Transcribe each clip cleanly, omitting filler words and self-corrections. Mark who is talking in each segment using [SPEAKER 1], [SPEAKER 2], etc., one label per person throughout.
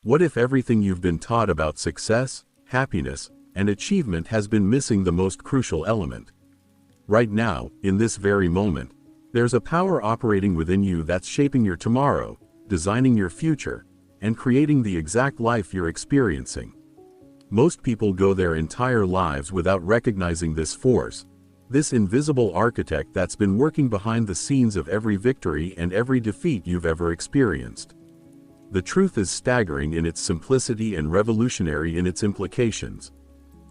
[SPEAKER 1] What if everything you've been taught about success, happiness, and achievement has been missing the most crucial element? Right now, in this very moment, there's a power operating within you that's shaping your tomorrow, designing your future, and creating the exact life you're experiencing. Most people go their entire lives without recognizing this force, this invisible architect that's been working behind the scenes of every victory and every defeat you've ever experienced. The truth is staggering in its simplicity and revolutionary in its implications.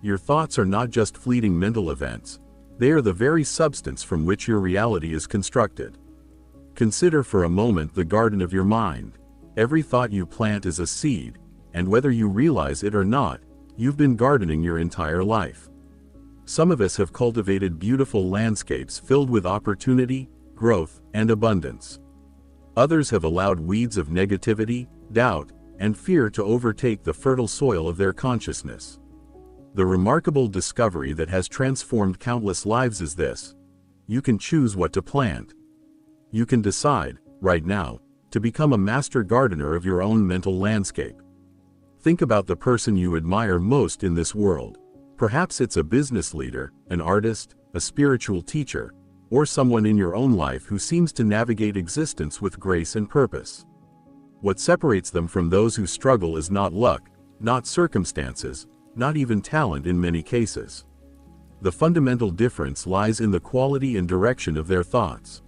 [SPEAKER 1] Your thoughts are not just fleeting mental events. They are the very substance from which your reality is constructed. Consider for a moment the garden of your mind. Every thought you plant is a seed, and whether you realize it or not, you've been gardening your entire life. Some of us have cultivated beautiful landscapes filled with opportunity, growth, and abundance. Others have allowed weeds of negativity, doubt, and fear to overtake the fertile soil of their consciousness. The remarkable discovery that has transformed countless lives is this: you can choose what to plant. You can decide, right now, to become a master gardener of your own mental landscape. Think about the person you admire most in this world. Perhaps it's a business leader, an artist, a spiritual teacher, or someone in your own life who seems to navigate existence with grace and purpose. What separates them from those who struggle is not luck, not circumstances, not even talent in many cases. The fundamental difference lies in the quality and direction of their thoughts.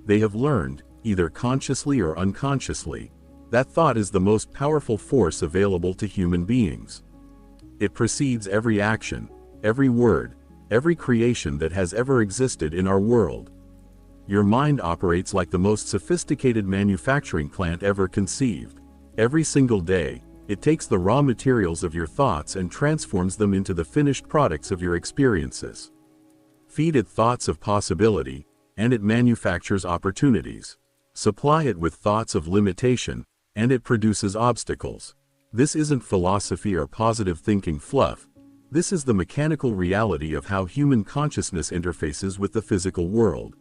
[SPEAKER 1] They have learned, either consciously or unconsciously, that thought is the most powerful force available to human beings. It precedes every action, every word, every creation that has ever existed in our world. Your mind operates like the most sophisticated manufacturing plant ever conceived. Every single day, it takes the raw materials of your thoughts and transforms them into the finished products of your experiences. Feed it thoughts of possibility, and it manufactures opportunities. Supply it with thoughts of limitation, and it produces obstacles. This isn't philosophy or positive thinking fluff. This is the mechanical reality of how human consciousness interfaces with the physical world.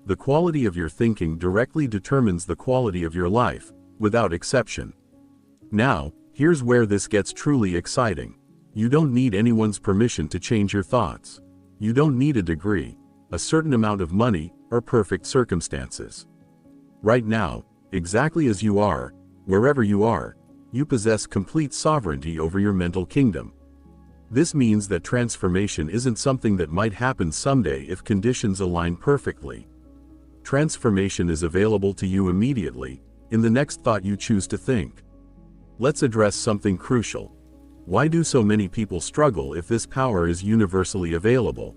[SPEAKER 1] The quality of your thinking directly determines the quality of your life, without exception. Now, here's where this gets truly exciting. You don't need anyone's permission to change your thoughts. You don't need a degree, a certain amount of money, or perfect circumstances. Right now, exactly as you are, wherever you are, you possess complete sovereignty over your mental kingdom. This means that transformation isn't something that might happen someday if conditions align perfectly. Transformation is available to you immediately, in the next thought you choose to think. Let's address something crucial. Why do so many people struggle if this power is universally available?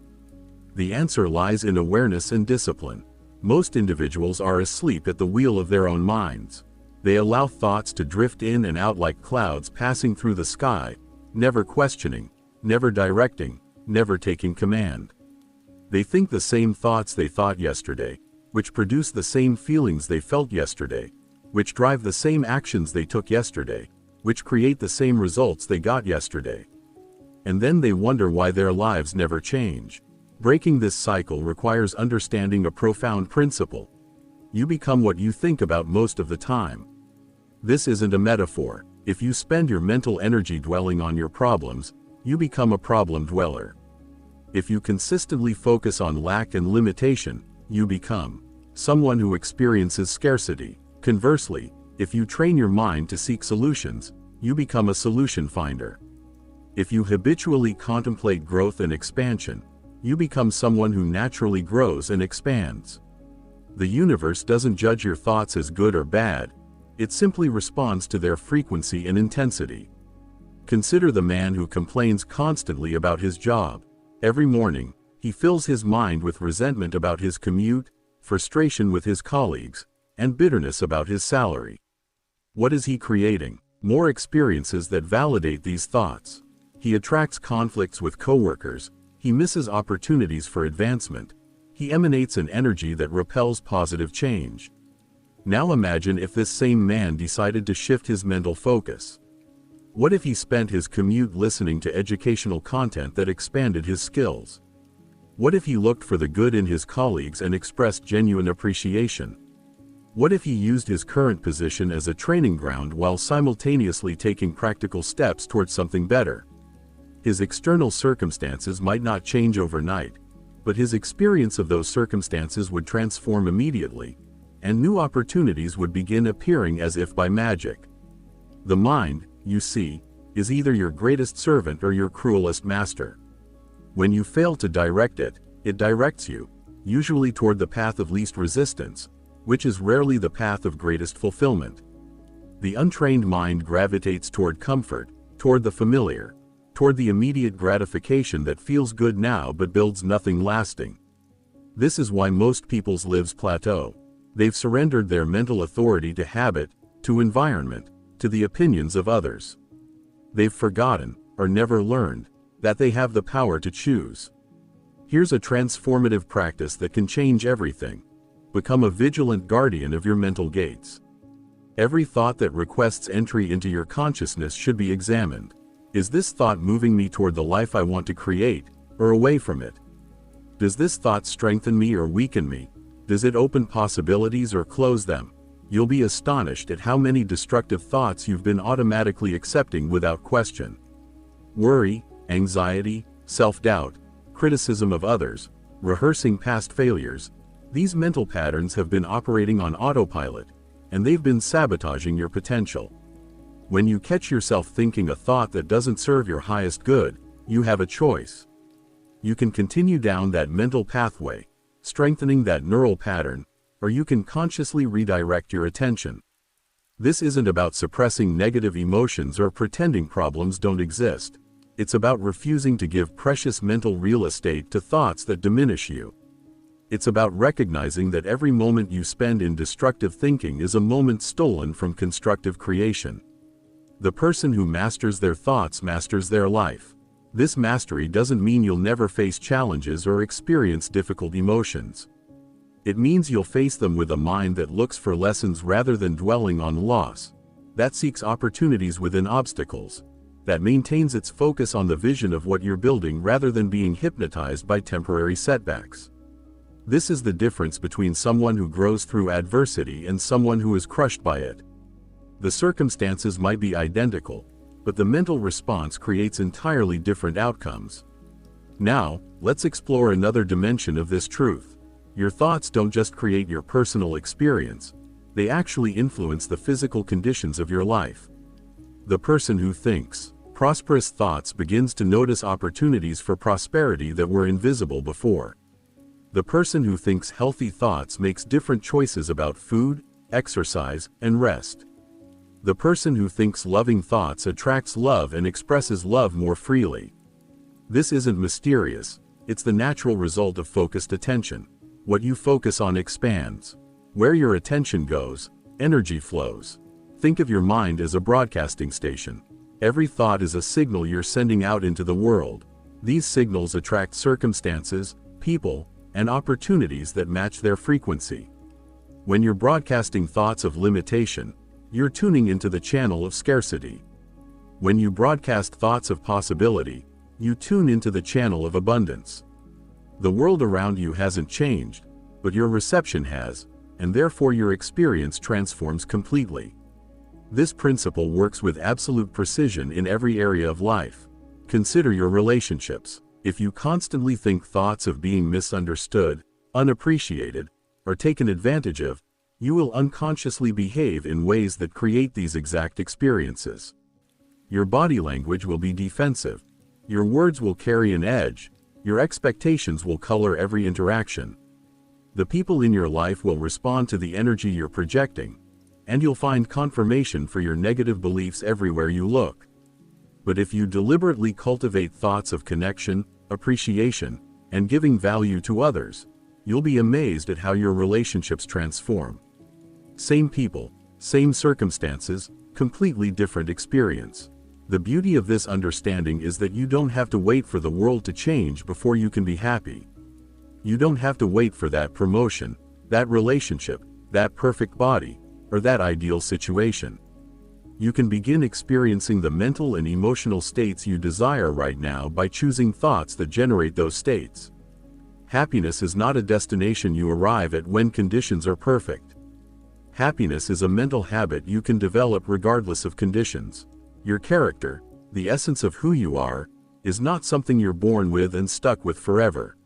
[SPEAKER 1] The answer lies in awareness and discipline. Most individuals are asleep at the wheel of their own minds. They allow thoughts to drift in and out like clouds passing through the sky, never questioning, never directing, never taking command. They think the same thoughts they thought yesterday, which produce the same feelings they felt yesterday, which drive the same actions they took yesterday, which create the same results they got yesterday. And then they wonder why their lives never change. Breaking this cycle requires understanding a profound principle. You become what you think about most of the time. This isn't a metaphor. If you spend your mental energy dwelling on your problems, you become a problem dweller. If you consistently focus on lack and limitation, you become someone who experiences scarcity. Conversely, if you train your mind to seek solutions, you become a solution finder. If you habitually contemplate growth and expansion, you become someone who naturally grows and expands. The universe doesn't judge your thoughts as good or bad, it simply responds to their frequency and intensity. Consider the man who complains constantly about his job. Every morning, he fills his mind with resentment about his commute, frustration with his colleagues, and bitterness about his salary. What is he creating? More experiences that validate these thoughts. He attracts conflicts with coworkers, he misses opportunities for advancement, he emanates an energy that repels positive change. Now imagine if this same man decided to shift his mental focus. What if he spent his commute listening to educational content that expanded his skills? What if he looked for the good in his colleagues and expressed genuine appreciation? What if he used his current position as a training ground while simultaneously taking practical steps towards something better? His external circumstances might not change overnight, but his experience of those circumstances would transform immediately, and new opportunities would begin appearing as if by magic. The mind, you see, is either your greatest servant or your cruelest master. When you fail to direct it, it directs you, usually toward the path of least resistance, which is rarely the path of greatest fulfillment. The untrained mind gravitates toward comfort, toward the familiar, toward the immediate gratification that feels good now but builds nothing lasting. This is why most people's lives plateau. They've surrendered their mental authority to habit, to environment, to the opinions of others. They've forgotten, or never learned, that they have the power to choose. Here's a transformative practice that can change everything. Become a vigilant guardian of your mental gates. Every thought that requests entry into your consciousness should be examined. Is this thought moving me toward the life I want to create, or away from it? Does this thought strengthen me or weaken me? Does it open possibilities or close them? You'll be astonished at how many destructive thoughts you've been automatically accepting without question. Worry, anxiety, self-doubt, criticism of others, rehearsing past failures. These mental patterns have been operating on autopilot, and they've been sabotaging your potential. When you catch yourself thinking a thought that doesn't serve your highest good, you have a choice. You can continue down that mental pathway, strengthening that neural pattern, or you can consciously redirect your attention. This isn't about suppressing negative emotions or pretending problems don't exist. It's about refusing to give precious mental real estate to thoughts that diminish you. It's about recognizing that every moment you spend in destructive thinking is a moment stolen from constructive creation. The person who masters their thoughts masters their life. This mastery doesn't mean you'll never face challenges or experience difficult emotions. It means you'll face them with a mind that looks for lessons rather than dwelling on loss, that seeks opportunities within obstacles, that maintains its focus on the vision of what you're building rather than being hypnotized by temporary setbacks. This is the difference between someone who grows through adversity and someone who is crushed by it. The circumstances might be identical, but the mental response creates entirely different outcomes. Now, let's explore another dimension of this truth. Your thoughts don't just create your personal experience, they actually influence the physical conditions of your life. The person who thinks prosperous thoughts begins to notice opportunities for prosperity that were invisible before. The person who thinks healthy thoughts makes different choices about food, exercise, and rest. The person who thinks loving thoughts attracts love and expresses love more freely. This isn't mysterious, it's the natural result of focused attention. What you focus on expands. Where your attention goes, energy flows. Think of your mind as a broadcasting station. Every thought is a signal you're sending out into the world. These signals attract circumstances, people, and opportunities that match their frequency. When you're broadcasting thoughts of limitation, you're tuning into the channel of scarcity. When you broadcast thoughts of possibility, you tune into the channel of abundance. The world around you hasn't changed, but your reception has, and therefore your experience transforms completely. This principle works with absolute precision in every area of life. Consider your relationships. If you constantly think thoughts of being misunderstood, unappreciated, or taken advantage of, you will unconsciously behave in ways that create these exact experiences. Your body language will be defensive. Your words will carry an edge. Your expectations will color every interaction. The people in your life will respond to the energy you're projecting, and you'll find confirmation for your negative beliefs everywhere you look. But if you deliberately cultivate thoughts of connection, appreciation, and giving value to others, you'll be amazed at how your relationships transform. Same people, same circumstances, completely different experience. The beauty of this understanding is that you don't have to wait for the world to change before you can be happy. You don't have to wait for that promotion, that relationship, that perfect body, or that ideal situation. You can begin experiencing the mental and emotional states you desire right now by choosing thoughts that generate those states. Happiness is not a destination you arrive at when conditions are perfect. Happiness is a mental habit you can develop regardless of conditions. Your character, the essence of who you are, is not something you're born with and stuck with forever.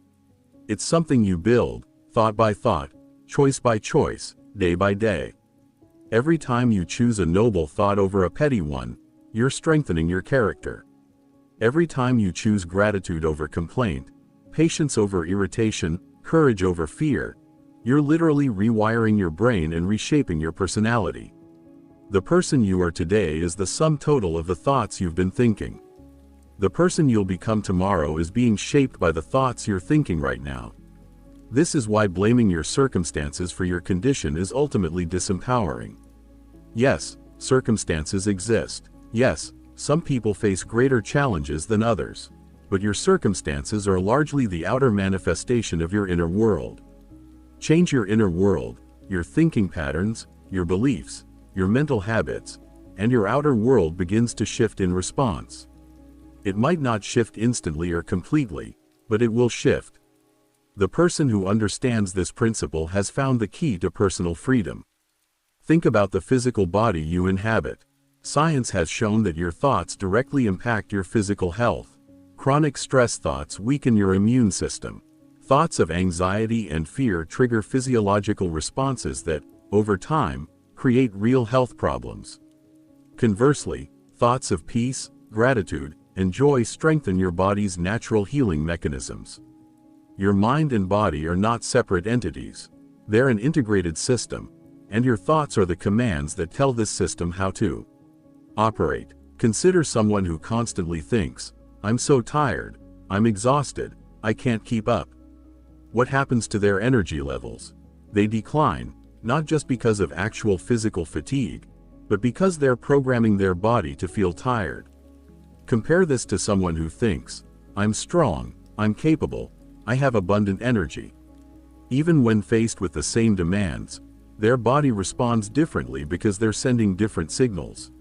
[SPEAKER 1] It's something you build, thought by thought, choice by choice, day by day. Every time you choose a noble thought over a petty one, you're strengthening your character. Every time you choose gratitude over complaint, patience over irritation, courage over fear, you're literally rewiring your brain and reshaping your personality. The person you are today is the sum total of the thoughts you've been thinking. The person you'll become tomorrow is being shaped by the thoughts you're thinking right now. This is why blaming your circumstances for your condition is ultimately disempowering. Yes, circumstances exist. Yes, some people face greater challenges than others. But your circumstances are largely the outer manifestation of your inner world. Change your inner world, your thinking patterns, your beliefs, your mental habits, and your outer world begins to shift in response. It might not shift instantly or completely, but it will shift. The person who understands this principle has found the key to personal freedom. Think about the physical body you inhabit. Science has shown that your thoughts directly impact your physical health. Chronic stress thoughts weaken your immune system. Thoughts of anxiety and fear trigger physiological responses that, over time, create real health problems. Conversely, thoughts of peace, gratitude, and joy strengthen your body's natural healing mechanisms. Your mind and body are not separate entities. They're an integrated system, and your thoughts are the commands that tell this system how to operate. Consider someone who constantly thinks, "I'm so tired, I'm exhausted, I can't keep up." What happens to their energy levels? They decline, not just because of actual physical fatigue, but because they're programming their body to feel tired. Compare this to someone who thinks, "I'm strong, I'm capable, I have abundant energy." Even when faced with the same demands, their body responds differently because they're sending different signals.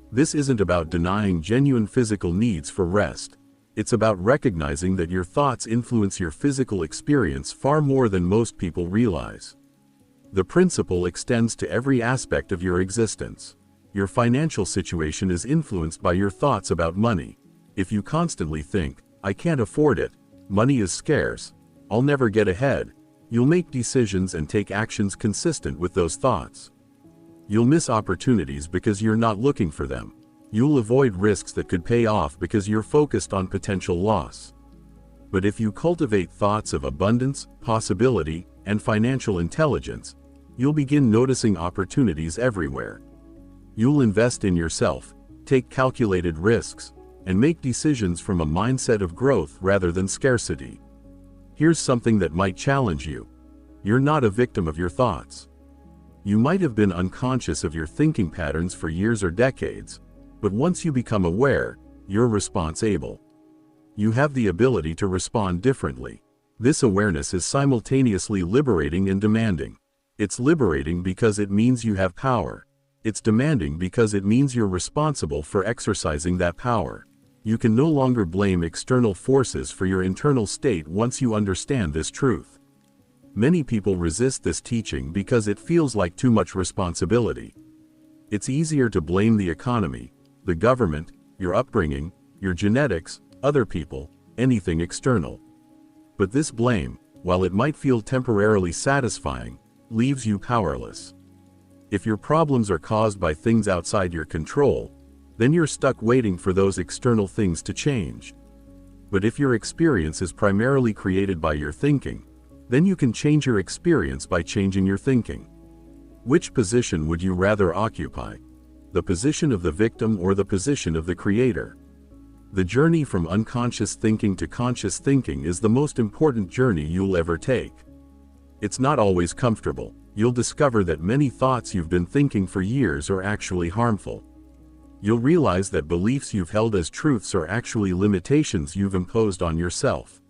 [SPEAKER 1] This isn't about denying genuine physical needs for rest. It's about recognizing that your thoughts influence your physical experience far more than most people realize. The principle extends to every aspect of your existence. Your financial situation is influenced by your thoughts about money. If you constantly think, "I can't afford it, money is scarce, I'll never get ahead," you'll make decisions and take actions consistent with those thoughts. You'll miss opportunities because you're not looking for them. You'll avoid risks that could pay off because you're focused on potential loss. But if you cultivate thoughts of abundance, possibility, and financial intelligence, you'll begin noticing opportunities everywhere. You'll invest in yourself, take calculated risks, and make decisions from a mindset of growth rather than scarcity. Here's something that might challenge you. You're not a victim of your thoughts. You might have been unconscious of your thinking patterns for years or decades, but once you become aware, you're responsible. You have the ability to respond differently. This awareness is simultaneously liberating and demanding. It's liberating because it means you have power. It's demanding because it means you're responsible for exercising that power. You can no longer blame external forces for your internal state once you understand this truth. Many people resist this teaching because it feels like too much responsibility. It's easier to blame the economy, the government, your upbringing, your genetics, other people, anything external. But this blame, while it might feel temporarily satisfying, leaves you powerless. If your problems are caused by things outside your control, then you're stuck waiting for those external things to change. But if your experience is primarily created by your thinking, then you can change your experience by changing your thinking. Which position would you rather occupy? The position of the victim or the position of the creator? The journey from unconscious thinking to conscious thinking is the most important journey you'll ever take. It's not always comfortable. You'll discover that many thoughts you've been thinking for years are actually harmful. You'll realize that beliefs you've held as truths are actually limitations you've imposed on yourself.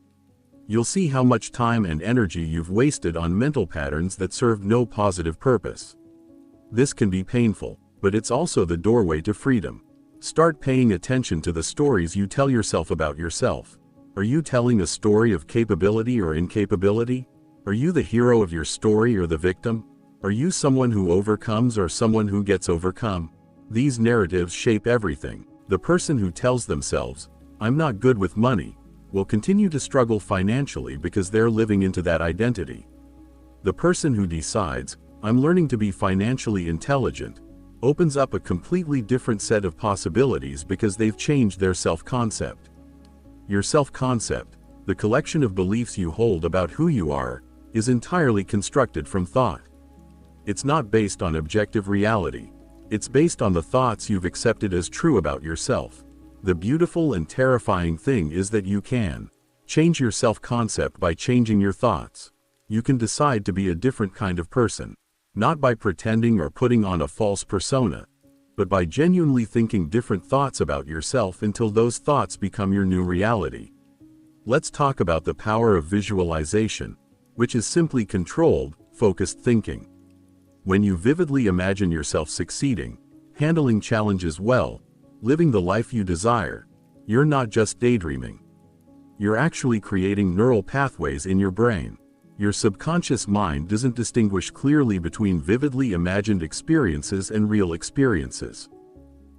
[SPEAKER 1] You'll see how much time and energy you've wasted on mental patterns that serve no positive purpose. This can be painful, but it's also the doorway to freedom. Start paying attention to the stories you tell yourself about yourself. Are you telling a story of capability or incapability? Are you the hero of your story or the victim? Are you someone who overcomes or someone who gets overcome? These narratives shape everything. The person who tells themselves, "I'm not good with money," will continue to struggle financially because they're living into that identity. The person who decides, "I'm learning to be financially intelligent," opens up a completely different set of possibilities because they've changed their self-concept. Your self-concept, the collection of beliefs you hold about who you are, is entirely constructed from thought. It's not based on objective reality. It's based on the thoughts you've accepted as true about yourself. The beautiful and terrifying thing is that you can change your self-concept by changing your thoughts. You can decide to be a different kind of person, not by pretending or putting on a false persona, but by genuinely thinking different thoughts about yourself until those thoughts become your new reality. Let's talk about the power of visualization, which is simply controlled, focused thinking. When you vividly imagine yourself succeeding, handling challenges well, living the life you desire, you're not just daydreaming. You're actually creating neural pathways in your brain. Your subconscious mind doesn't distinguish clearly between vividly imagined experiences and real experiences.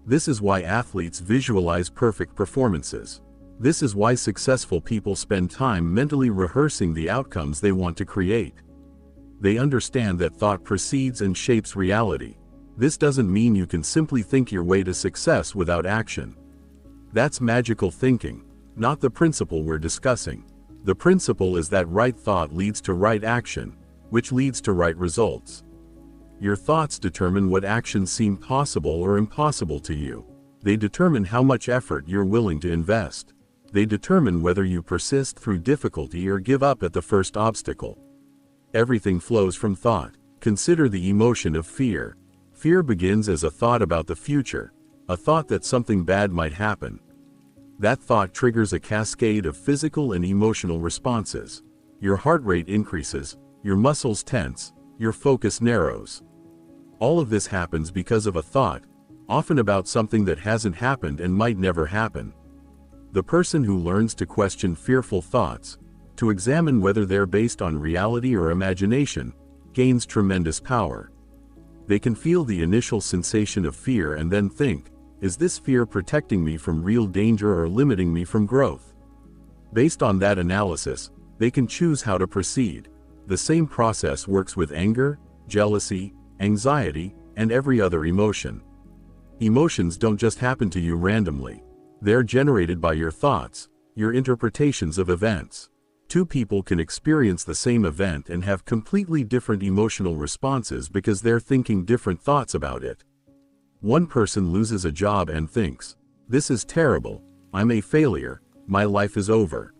[SPEAKER 1] This is why athletes visualize perfect performances. This is why successful people spend time mentally rehearsing the outcomes they want to create. They understand that thought precedes and shapes reality. This doesn't mean you can simply think your way to success without action. That's magical thinking, not the principle we're discussing. The principle is that right thought leads to right action, which leads to right results. Your thoughts determine what actions seem possible or impossible to you. They determine how much effort you're willing to invest. They determine whether you persist through difficulty or give up at the first obstacle. Everything flows from thought. Consider the emotion of fear. Fear begins as a thought about the future, a thought that something bad might happen. That thought triggers a cascade of physical and emotional responses. Your heart rate increases, your muscles tense, your focus narrows. All of this happens because of a thought, often about something that hasn't happened and might never happen. The person who learns to question fearful thoughts, to examine whether they're based on reality or imagination, gains tremendous power. They can feel the initial sensation of fear and then think, is this fear protecting me from real danger or limiting me from growth? Based on that analysis, they can choose how to proceed. The same process works with anger, jealousy, anxiety, and every other emotion. Emotions don't just happen to you randomly. They're generated by your thoughts, your interpretations of events. Two people can experience the same event and have completely different emotional responses because they're thinking different thoughts about it. One person loses a job and thinks, "This is terrible, I'm a failure, my life is over."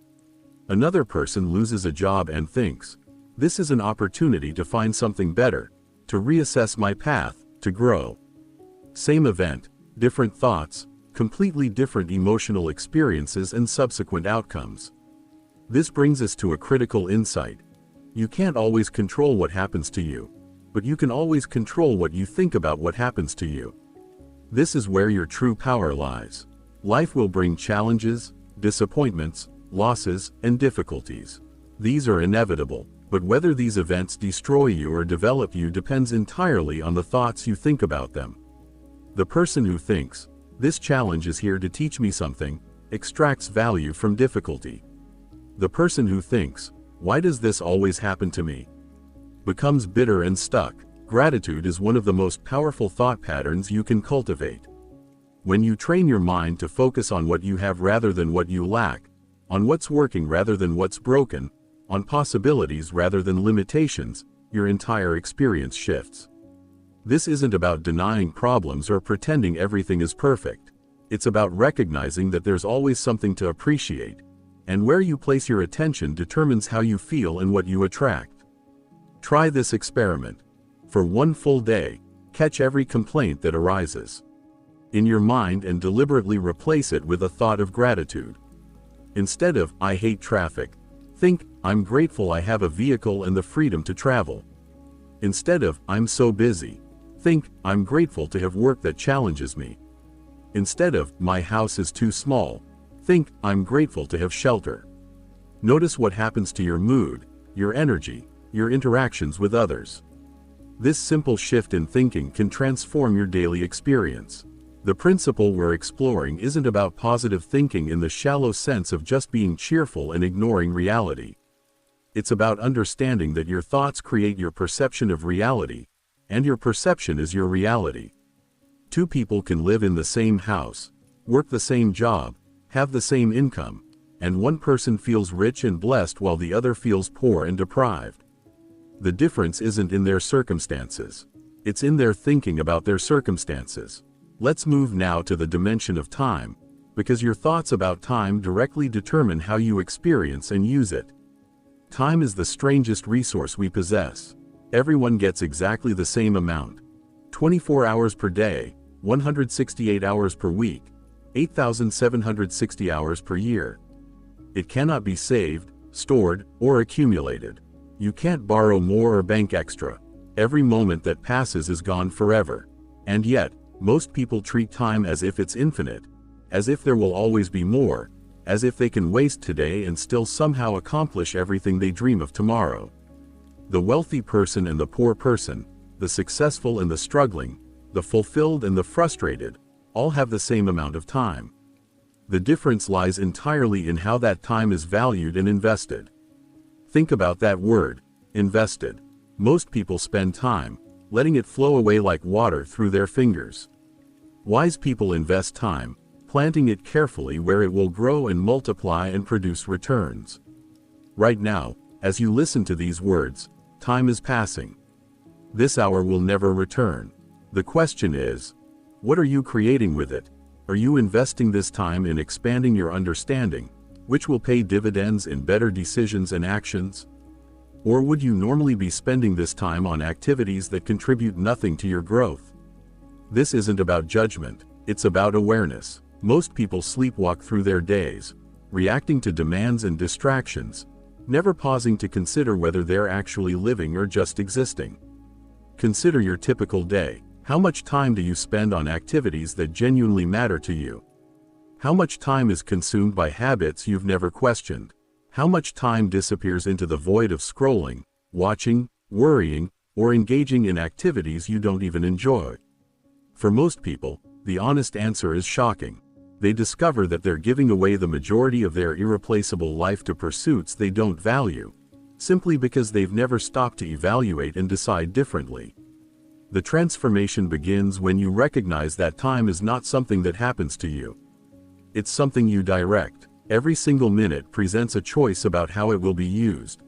[SPEAKER 1] Another person loses a job and thinks, "This is an opportunity to find something better, to reassess my path, to grow." Same event, different thoughts, completely different emotional experiences and subsequent outcomes. This brings us to a critical insight. You can't always control what happens to you, but you can always control what you think about what happens to you. This is where your true power lies. Life will bring challenges, disappointments, losses, and difficulties. These are inevitable, but whether these events destroy you or develop you depends entirely on the thoughts you think about them. The person who thinks, "This challenge is here to teach me something," extracts value from difficulty. The person who thinks, "Why does this always happen to me?" becomes bitter and stuck. Gratitude is one of the most powerful thought patterns you can cultivate. When you train your mind to focus on what you have rather than what you lack, on what's working rather than what's broken, on possibilities rather than limitations, your entire experience shifts. This isn't about denying problems or pretending everything is perfect. It's about recognizing that there's always something to appreciate, and where you place your attention determines how you feel and what you attract. Try this experiment. For one full day, catch every complaint that arises in your mind and deliberately replace it with a thought of gratitude. Instead of, "I hate traffic," think, "I'm grateful I have a vehicle and the freedom to travel." Instead of, "I'm so busy," think, "I'm grateful to have work that challenges me." Instead of, "My house is too small," think, "I'm grateful to have shelter." Notice what happens to your mood, your energy, your interactions with others. This simple shift in thinking can transform your daily experience. The principle we're exploring isn't about positive thinking in the shallow sense of just being cheerful and ignoring reality. It's about understanding that your thoughts create your perception of reality, and your perception is your reality. Two people can live in the same house, work the same job, have the same income, and one person feels rich and blessed while the other feels poor and deprived. The difference isn't in their circumstances. It's in their thinking about their circumstances. Let's move now to the dimension of time, because your thoughts about time directly determine how you experience and use it. Time is the strangest resource we possess. Everyone gets exactly the same amount. 24 hours per day, 168 hours per week, 8,760 hours per year. It cannot be saved, stored, or accumulated. You can't borrow more or bank extra. Every moment that passes is gone forever. And yet, most people treat time as if it's infinite, as if there will always be more, as if they can waste today and still somehow accomplish everything they dream of tomorrow. The wealthy person and the poor person, the successful and the struggling, the fulfilled and the frustrated, all have the same amount of time. The difference lies entirely in how that time is valued and invested. Think about that word, invested. Most people spend time, letting it flow away like water through their fingers. Wise people invest time, planting it carefully where it will grow and multiply and produce returns. Right now, as you listen to these words, time is passing. This hour will never return. The question is, what are you creating with it? Are you investing this time in expanding your understanding, which will pay dividends in better decisions and actions? Or would you normally be spending this time on activities that contribute nothing to your growth? This isn't about judgment, it's about awareness. Most people sleepwalk through their days, reacting to demands and distractions, never pausing to consider whether they're actually living or just existing. Consider your typical day. How much time do you spend on activities that genuinely matter to you? How much time is consumed by habits you've never questioned? How much time disappears into the void of scrolling, watching, worrying, or engaging in activities you don't even enjoy? For most people, the honest answer is shocking. They discover that they're giving away the majority of their irreplaceable life to pursuits they don't value, simply because they've never stopped to evaluate and decide differently. The transformation begins when you recognize that time is not something that happens to you. It's something you direct. Every single minute presents a choice about how it will be used.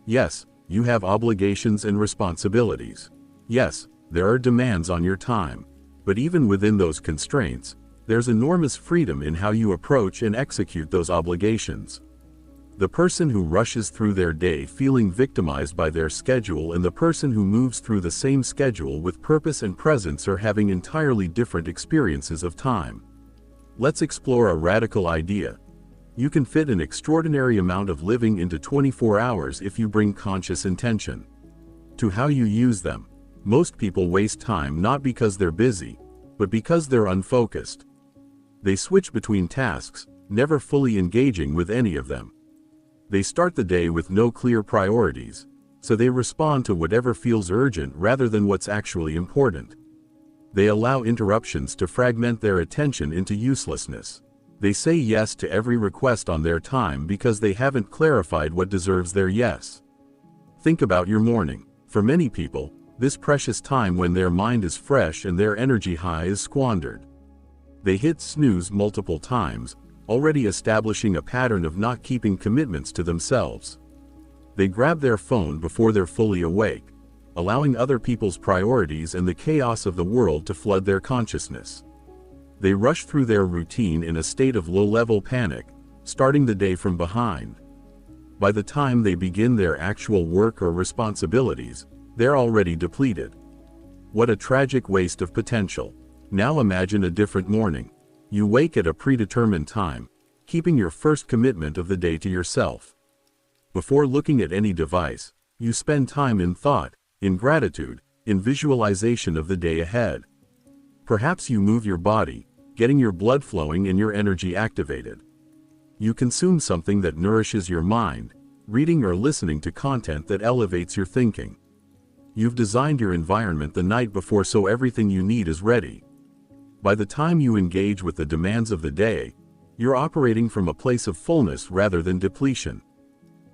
[SPEAKER 1] Yes, you have obligations and responsibilities. Yes, there are demands on your time. But even within those constraints, there's enormous freedom in how you approach and execute those obligations. The person who rushes through their day feeling victimized by their schedule and the person who moves through the same schedule with purpose and presence are having entirely different experiences of time. Let's explore a radical idea. You can fit an extraordinary amount of living into 24 hours if you bring conscious intention to how you use them. Most people waste time not because they're busy, but because they're unfocused. They switch between tasks, never fully engaging with any of them. They start the day with no clear priorities, so they respond to whatever feels urgent rather than what's actually important. They allow interruptions to fragment their attention into uselessness. They say yes to every request on their time because they haven't clarified what deserves their yes. Think about your morning. For many people, this precious time when their mind is fresh and their energy high is squandered. They hit snooze multiple times, already establishing a pattern of not keeping commitments to themselves. They grab their phone before they're fully awake, allowing other people's priorities and the chaos of the world to flood their consciousness. They rush through their routine in a state of low-level panic, starting the day from behind. By the time they begin their actual work or responsibilities, they're already depleted. What a tragic waste of potential. Now imagine a different morning. You wake at a predetermined time, keeping your first commitment of the day to yourself. Before looking at any device, you spend time in thought, in gratitude, in visualization of the day ahead. Perhaps you move your body, getting your blood flowing and your energy activated. You consume something that nourishes your mind, reading or listening to content that elevates your thinking. You've designed your environment the night before so everything you need is ready. By the time you engage with the demands of the day, you're operating from a place of fullness rather than depletion.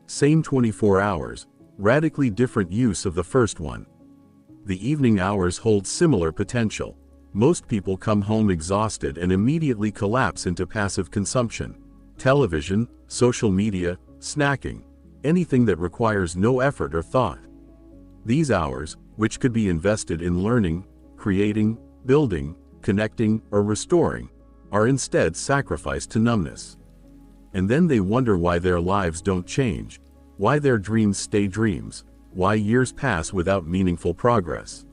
[SPEAKER 1] Same 24 hours, radically different use of the first one. The evening hours hold similar potential. Most people come home exhausted and immediately collapse into passive consumption. Television, social media, snacking, anything that requires no effort or thought. These hours, which could be invested in learning, creating, building, connecting, or restoring, are instead sacrificed to numbness. And then they wonder why their lives don't change, why their dreams stay dreams, why years pass without meaningful progress.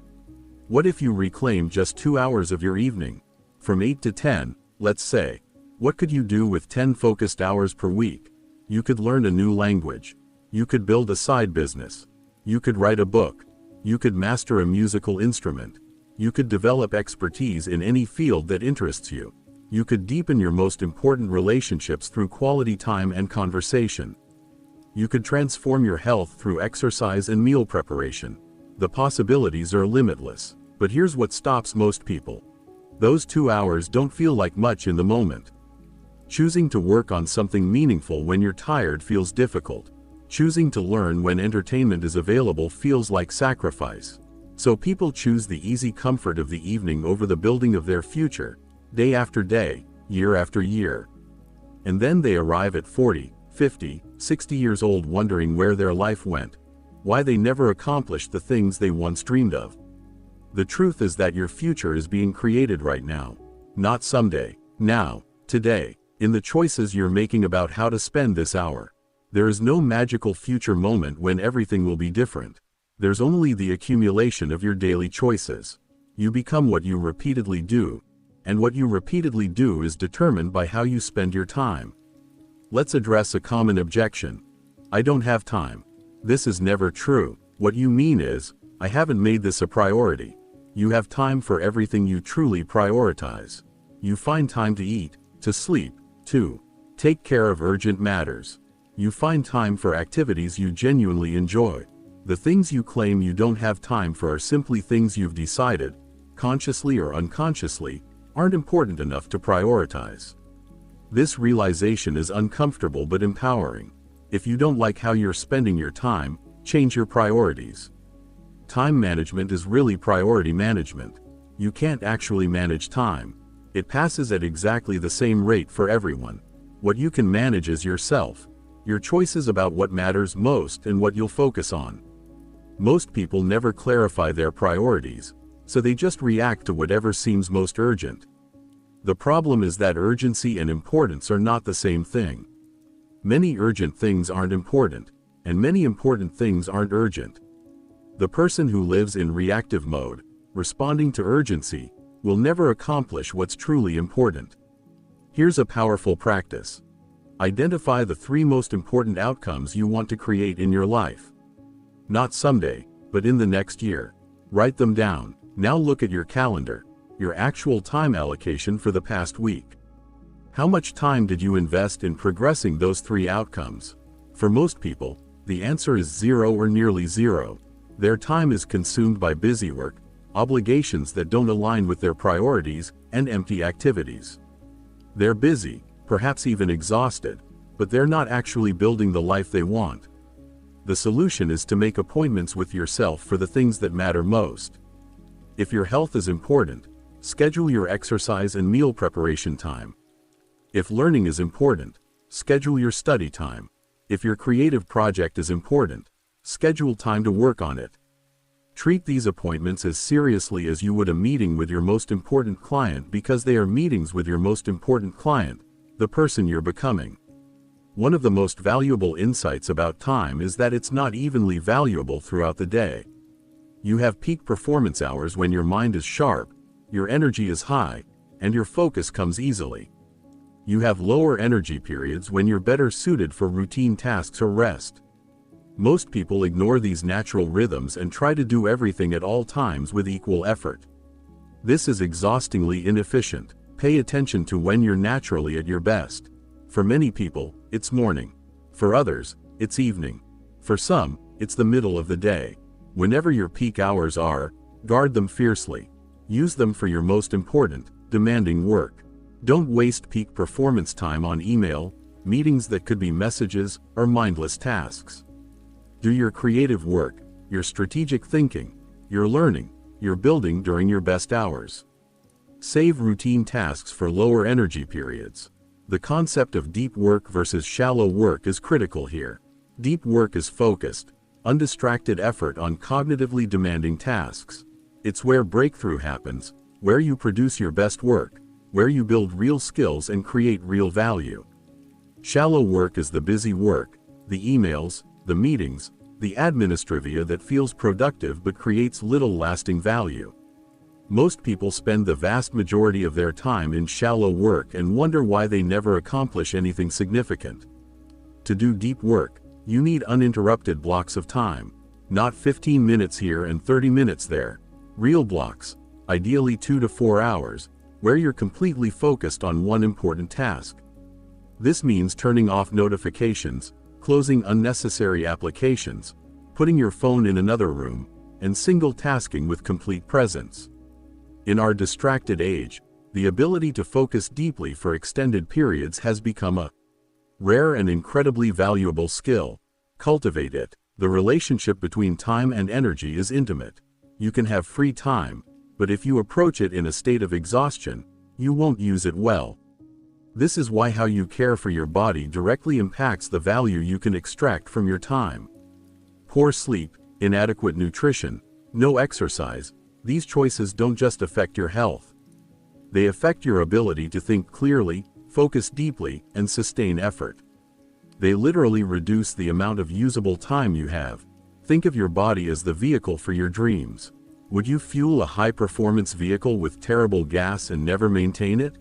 [SPEAKER 1] What if you reclaim just 2 hours of your evening? From 8 to 10, let's say. What could you do with 10 focused hours per week? You could learn a new language. You could build a side business. You could write a book. You could master a musical instrument. You could develop expertise in any field that interests you. You could deepen your most important relationships through quality time and conversation. You could transform your health through exercise and meal preparation. The possibilities are limitless. But here's what stops most people. Those 2 hours don't feel like much in the moment. Choosing to work on something meaningful when you're tired feels difficult. Choosing to learn when entertainment is available feels like sacrifice. So people choose the easy comfort of the evening over the building of their future, day after day, year after year. And then they arrive at 40, 50, 60 years old wondering where their life went, why they never accomplished the things they once dreamed of. The truth is that your future is being created right now. Not someday, now, today, in the choices you're making about how to spend this hour. There is no magical future moment when everything will be different. There's only the accumulation of your daily choices. You become what you repeatedly do, and what you repeatedly do is determined by how you spend your time. Let's address a common objection. I don't have time. This is never true. What you mean is, I haven't made this a priority. You have time for everything you truly prioritize. You find time to eat, to sleep, to take care of urgent matters. You find time for activities you genuinely enjoy. The things you claim you don't have time for are simply things you've decided, consciously or unconsciously, aren't important enough to prioritize. This realization is uncomfortable but empowering. If you don't like how you're spending your time, change your priorities. Time management is really priority management. You can't actually manage time. It passes at exactly the same rate for everyone. What you can manage is yourself, your choices about what matters most and what you'll focus on. Most people never clarify their priorities, so they just react to whatever seems most urgent. The problem is that urgency and importance are not the same thing. Many urgent things aren't important, and many important things aren't urgent. The person who lives in reactive mode, responding to urgency, will never accomplish what's truly important. Here's a powerful practice. Identify the 3 most important outcomes you want to create in your life. Not someday, but in the next year. Write them down. Now look at your calendar, your actual time allocation for the past week. How much time did you invest in progressing those 3 outcomes? For most people, the answer is 0 or nearly 0. Their time is consumed by busy work, obligations that don't align with their priorities, and empty activities. They're busy, perhaps even exhausted, but they're not actually building the life they want. The solution is to make appointments with yourself for the things that matter most. If your health is important, schedule your exercise and meal preparation time. If learning is important, schedule your study time. If your creative project is important, schedule time to work on it. Treat these appointments as seriously as you would a meeting with your most important client because they are meetings with your most important client, the person you're becoming. One of the most valuable insights about time is that it's not evenly valuable throughout the day. You have peak performance hours when your mind is sharp, your energy is high, and your focus comes easily. You have lower energy periods when you're better suited for routine tasks or rest. Most people ignore these natural rhythms and try to do everything at all times with equal effort. This is exhaustingly inefficient. Pay attention to when you're naturally at your best. For many people, it's morning. For others, it's evening. For some, it's the middle of the day. Whenever your peak hours are, guard them fiercely. Use them for your most important, demanding work. Don't waste peak performance time on email, meetings that could be messages, or mindless tasks. Do your creative work, your strategic thinking, your learning, your building during your best hours. Save routine tasks for lower energy periods. The concept of deep work versus shallow work is critical here. Deep work is focused, undistracted effort on cognitively demanding tasks. It's where breakthrough happens, where you produce your best work, where you build real skills and create real value. Shallow work is the busy work, the emails, the meetings, the administrivia that feels productive but creates little lasting value. Most people spend the vast majority of their time in shallow work and wonder why they never accomplish anything significant. To do deep work, you need uninterrupted blocks of time, not 15 minutes here and 30 minutes there. Real blocks, ideally 2 to 4 hours, where you're completely focused on one important task. This means turning off notifications, closing unnecessary applications, putting your phone in another room, and single tasking with complete presence. In our distracted age, the ability to focus deeply for extended periods has become a rare and incredibly valuable skill. Cultivate it. The relationship between time and energy is intimate. You can have free time, but if you approach it in a state of exhaustion, you won't use it well. This is why how you care for your body directly impacts the value you can extract from your time. Poor sleep, inadequate nutrition, no exercise, these choices don't just affect your health. They affect your ability to think clearly, focus deeply, and sustain effort. They literally reduce the amount of usable time you have. Think of your body as the vehicle for your dreams. Would you fuel a high-performance vehicle with terrible gas and never maintain it?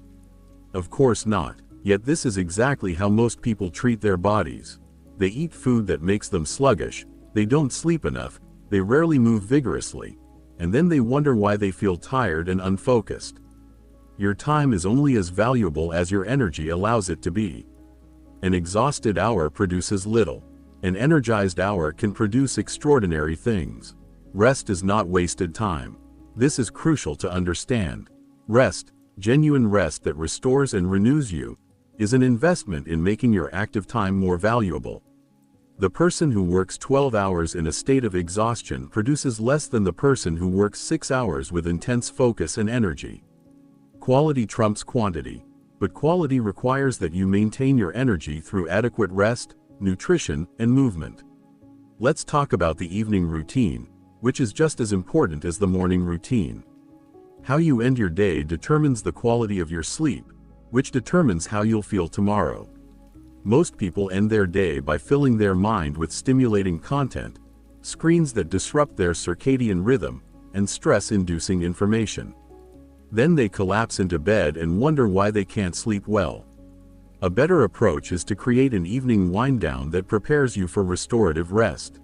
[SPEAKER 1] Of course not. Yet this is exactly how most people treat their bodies. They eat food that makes them sluggish, they don't sleep enough, they rarely move vigorously, and then they wonder why they feel tired and unfocused. Your time is only as valuable as your energy allows it to be. An exhausted hour produces little. An energized hour can produce extraordinary things. Rest is not wasted time. This is crucial to understand. Rest, genuine rest that restores and renews you, is an investment in making your active time more valuable. The person who works 12 hours in a state of exhaustion produces less than the person who works 6 hours with intense focus and energy. Quality trumps quantity, but quality requires that you maintain your energy through adequate rest, nutrition, and movement. Let's talk about the evening routine, which is just as important as the morning routine. How you end your day determines the quality of your sleep, which determines how you'll feel tomorrow. Most people end their day by filling their mind with stimulating content, screens that disrupt their circadian rhythm, and stress-inducing information. Then they collapse into bed and wonder why they can't sleep well. A better approach is to create an evening wind-down that prepares you for restorative rest.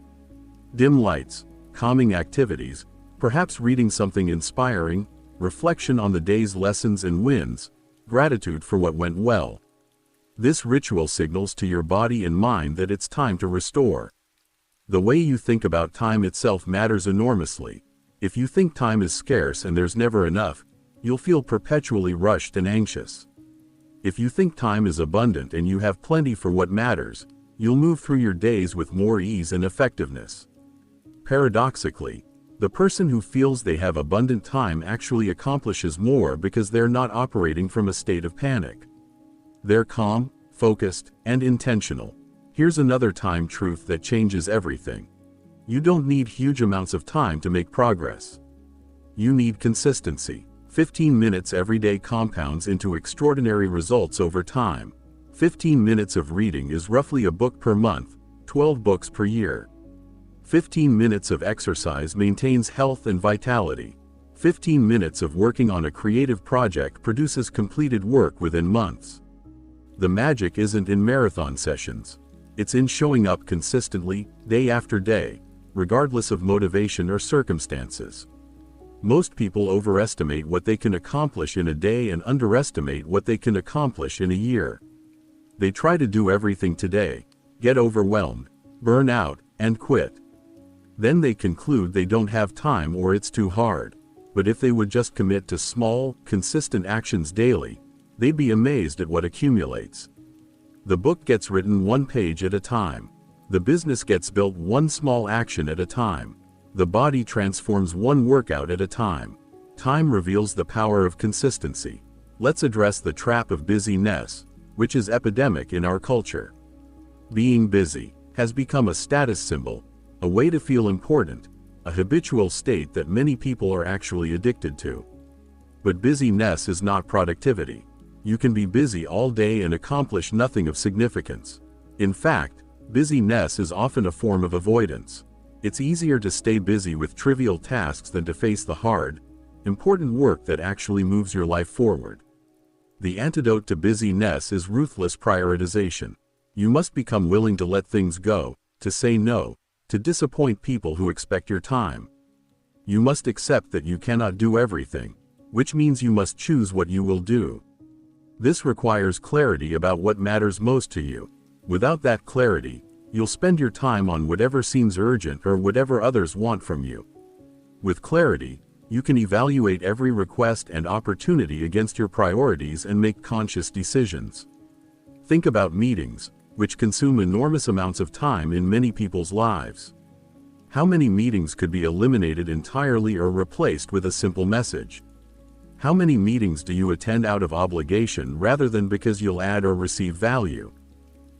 [SPEAKER 1] Dim lights, calming activities, perhaps reading something inspiring, reflection on the day's lessons and wins, gratitude for what went well. This ritual signals to your body and mind that it's time to restore. The way you think about time itself matters enormously. If you think time is scarce and there's never enough, you'll feel perpetually rushed and anxious. If you think time is abundant and you have plenty for what matters, you'll move through your days with more ease and effectiveness. Paradoxically, the person who feels they have abundant time actually accomplishes more because they're not operating from a state of panic. They're calm, focused, and intentional. Here's another time truth that changes everything. You don't need huge amounts of time to make progress. You need consistency. 15 minutes every day compounds into extraordinary results over time. 15 minutes of reading is roughly a book per month, 12 books per year. 15 minutes of exercise maintains health and vitality. 15 minutes of working on a creative project produces completed work within months. The magic isn't in marathon sessions. It's in showing up consistently, day after day, regardless of motivation or circumstances. Most people overestimate what they can accomplish in a day and underestimate what they can accomplish in a year. They try to do everything today, get overwhelmed, burn out, and quit. Then they conclude they don't have time or it's too hard. But if they would just commit to small, consistent actions daily, they'd be amazed at what accumulates. The book gets written one page at a time. The business gets built one small action at a time. The body transforms one workout at a time. Time reveals the power of consistency. Let's address the trap of busyness, which is epidemic in our culture. Being busy has become a status symbol, a way to feel important, a habitual state that many people are actually addicted to. But busyness is not productivity. You can be busy all day and accomplish nothing of significance. In fact, busyness is often a form of avoidance. It's easier to stay busy with trivial tasks than to face the hard, important work that actually moves your life forward. The antidote to busyness is ruthless prioritization. You must become willing to let things go, to say no, to disappoint people who expect your time. You must accept that you cannot do everything, which means you must choose what you will do. This requires clarity about what matters most to you. Without that clarity, you'll spend your time on whatever seems urgent or whatever others want from you. With clarity, you can evaluate every request and opportunity against your priorities and make conscious decisions. Think about meetings, which consume enormous amounts of time in many people's lives. How many meetings could be eliminated entirely or replaced with a simple message? How many meetings do you attend out of obligation rather than because you'll add or receive value?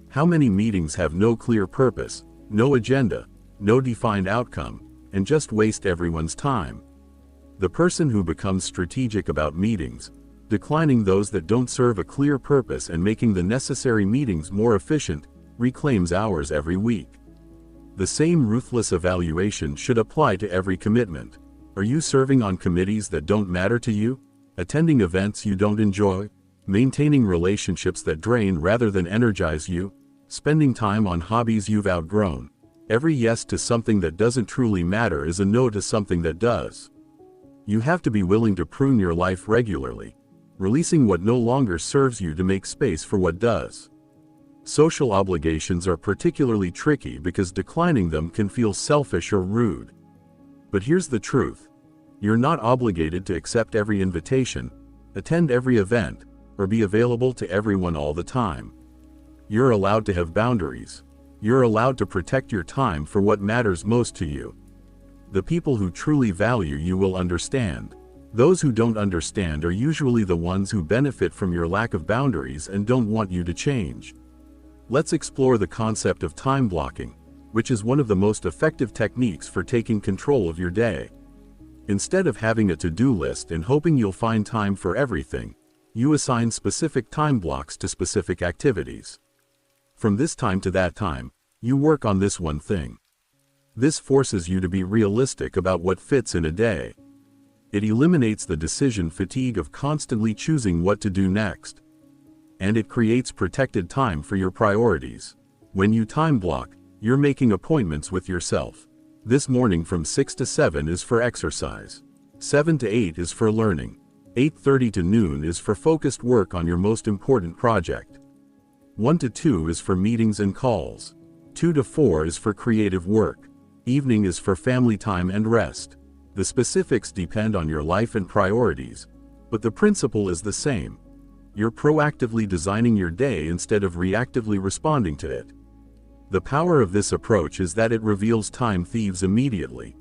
[SPEAKER 1] How many meetings have no clear purpose, no agenda, no defined outcome, and just waste everyone's time? The person who becomes strategic about meetings, declining those that don't serve a clear purpose and making the necessary meetings more efficient, reclaims hours every week. The same ruthless evaluation should apply to every commitment. Are you serving on committees that don't matter to you? Attending events you don't enjoy? Maintaining relationships that drain rather than energize you? Spending time on hobbies you've outgrown? Every yes to something that doesn't truly matter is a no to something that does. You have to be willing to prune your life regularly, releasing what no longer serves you to make space for what does. Social obligations are particularly tricky because declining them can feel selfish or rude. But here's the truth. You're not obligated to accept every invitation, attend every event, or be available to everyone all the time. You're allowed to have boundaries. You're allowed to protect your time for what matters most to you. The people who truly value you will understand. Those who don't understand are usually the ones who benefit from your lack of boundaries and don't want you to change. Let's explore the concept of time blocking, which is one of the most effective techniques for taking control of your day. Instead of having a to-do list and hoping you'll find time for everything, you assign specific time blocks to specific activities. From this time to that time, you work on this one thing. This forces you to be realistic about what fits in a day. It eliminates the decision fatigue of constantly choosing what to do next. And it creates protected time for your priorities. When you time block, you're making appointments with yourself. This morning from 6 to 7 is for exercise. 7 to 8 is for learning. 8:30 to noon is for focused work on your most important project. 1 to 2 is for meetings and calls. 2 to 4 is for creative work. Evening is for family time and rest. The specifics depend on your life and priorities, but the principle is the same. You're proactively designing your day instead of reactively responding to it. The power of this approach is that it reveals time thieves immediately.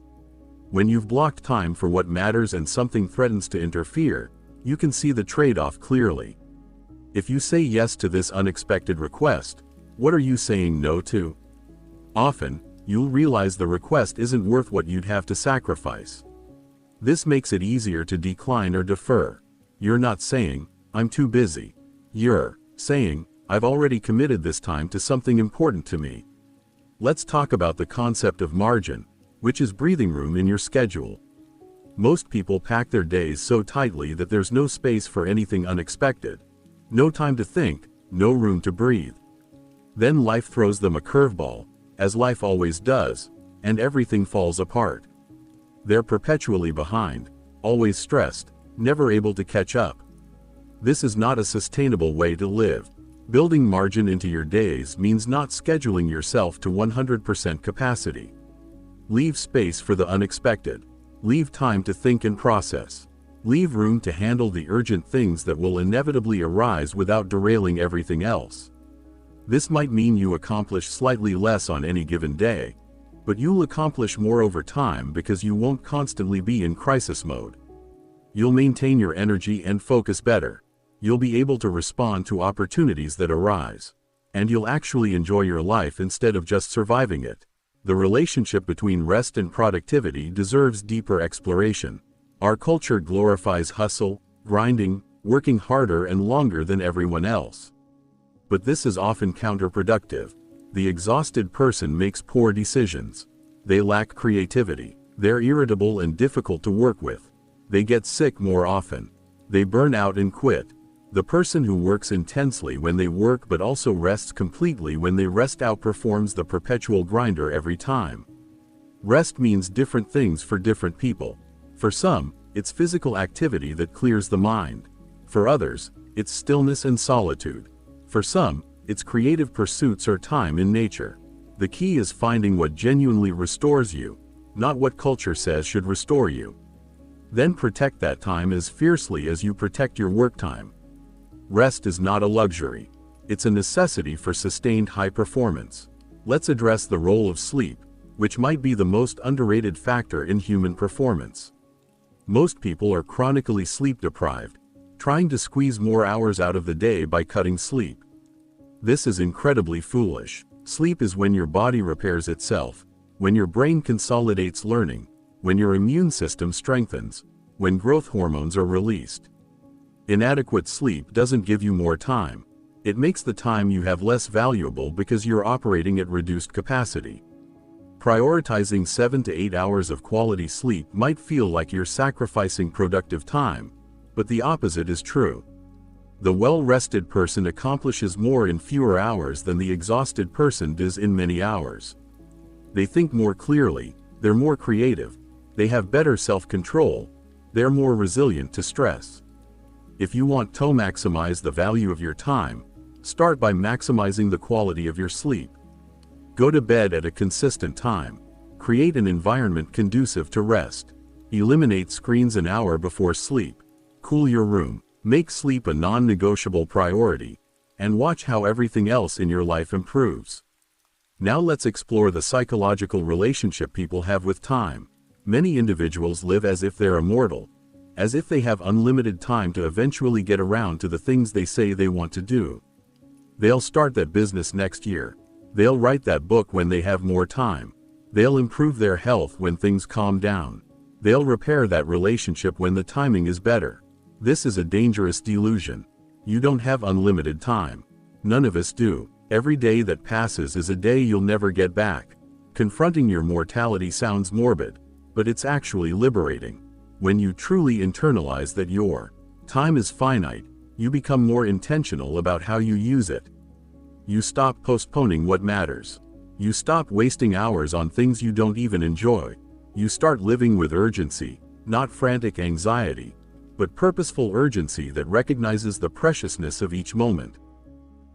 [SPEAKER 1] When you've blocked time for what matters and something threatens to interfere, you can see the trade-off clearly. If you say yes to this unexpected request, what are you saying no to? Often, you'll realize the request isn't worth what you'd have to sacrifice. This makes it easier to decline or defer. You're not saying, "I'm too busy." You're saying, "I've already committed this time to something important to me." Let's talk about the concept of margin, which is breathing room in your schedule. Most people pack their days so tightly that there's no space for anything unexpected. No time to think, no room to breathe. Then life throws them a curveball, as life always does, and everything falls apart. They're perpetually behind, always stressed, never able to catch up. This is not a sustainable way to live. Building margin into your days means not scheduling yourself to 100% capacity. Leave space for the unexpected. Leave time to think and process. Leave room to handle the urgent things that will inevitably arise without derailing everything else. This might mean you accomplish slightly less on any given day, but you'll accomplish more over time because you won't constantly be in crisis mode. You'll maintain your energy and focus better. You'll be able to respond to opportunities that arise. And you'll actually enjoy your life instead of just surviving it. The relationship between rest and productivity deserves deeper exploration. Our culture glorifies hustle, grinding, working harder and longer than everyone else. But this is often counterproductive. The exhausted person makes poor decisions. They lack creativity. They're irritable and difficult to work with. They get sick more often. They burn out and quit. The person who works intensely when they work but also rests completely when they rest outperforms the perpetual grinder every time. Rest means different things for different people. For some, it's physical activity that clears the mind. For others, it's stillness and solitude. For some, it's creative pursuits or time in nature. The key is finding what genuinely restores you, not what culture says should restore you. Then protect that time as fiercely as you protect your work time. Rest is not a luxury. It's a necessity for sustained high performance. Let's address the role of sleep, which might be the most underrated factor in human performance. Most people are chronically sleep deprived, trying to squeeze more hours out of the day by cutting sleep. This is incredibly foolish. Sleep is when your body repairs itself, when your brain consolidates learning, when your immune system strengthens, when growth hormones are released. Inadequate sleep doesn't give you more time. It makes the time you have less valuable because you're operating at reduced capacity. Prioritizing 7 to 8 hours of quality sleep might feel like you're sacrificing productive time, but the opposite is true. The well-rested person accomplishes more in fewer hours than the exhausted person does in many hours. They think more clearly, they're more creative, they have better self-control, they're more resilient to stress. If you want to maximize the value of your time, start by maximizing the quality of your sleep. Go to bed at a consistent time. Create an environment conducive to rest. Eliminate screens an hour before sleep. Cool your room. Make sleep a non-negotiable priority. And watch how everything else in your life improves. Now let's explore the psychological relationship people have with time. Many individuals live as if they're immortal, as if they have unlimited time to eventually get around to the things they say they want to do. They'll start that business next year. They'll write that book when they have more time. They'll improve their health when things calm down. They'll repair that relationship when the timing is better. This is a dangerous delusion. You don't have unlimited time. None of us do. Every day that passes is a day you'll never get back. Confronting your mortality sounds morbid, but it's actually liberating. When you truly internalize that your time is finite, you become more intentional about how you use it. You stop postponing what matters. You stop wasting hours on things you don't even enjoy. You start living with urgency, not frantic anxiety, but purposeful urgency that recognizes the preciousness of each moment.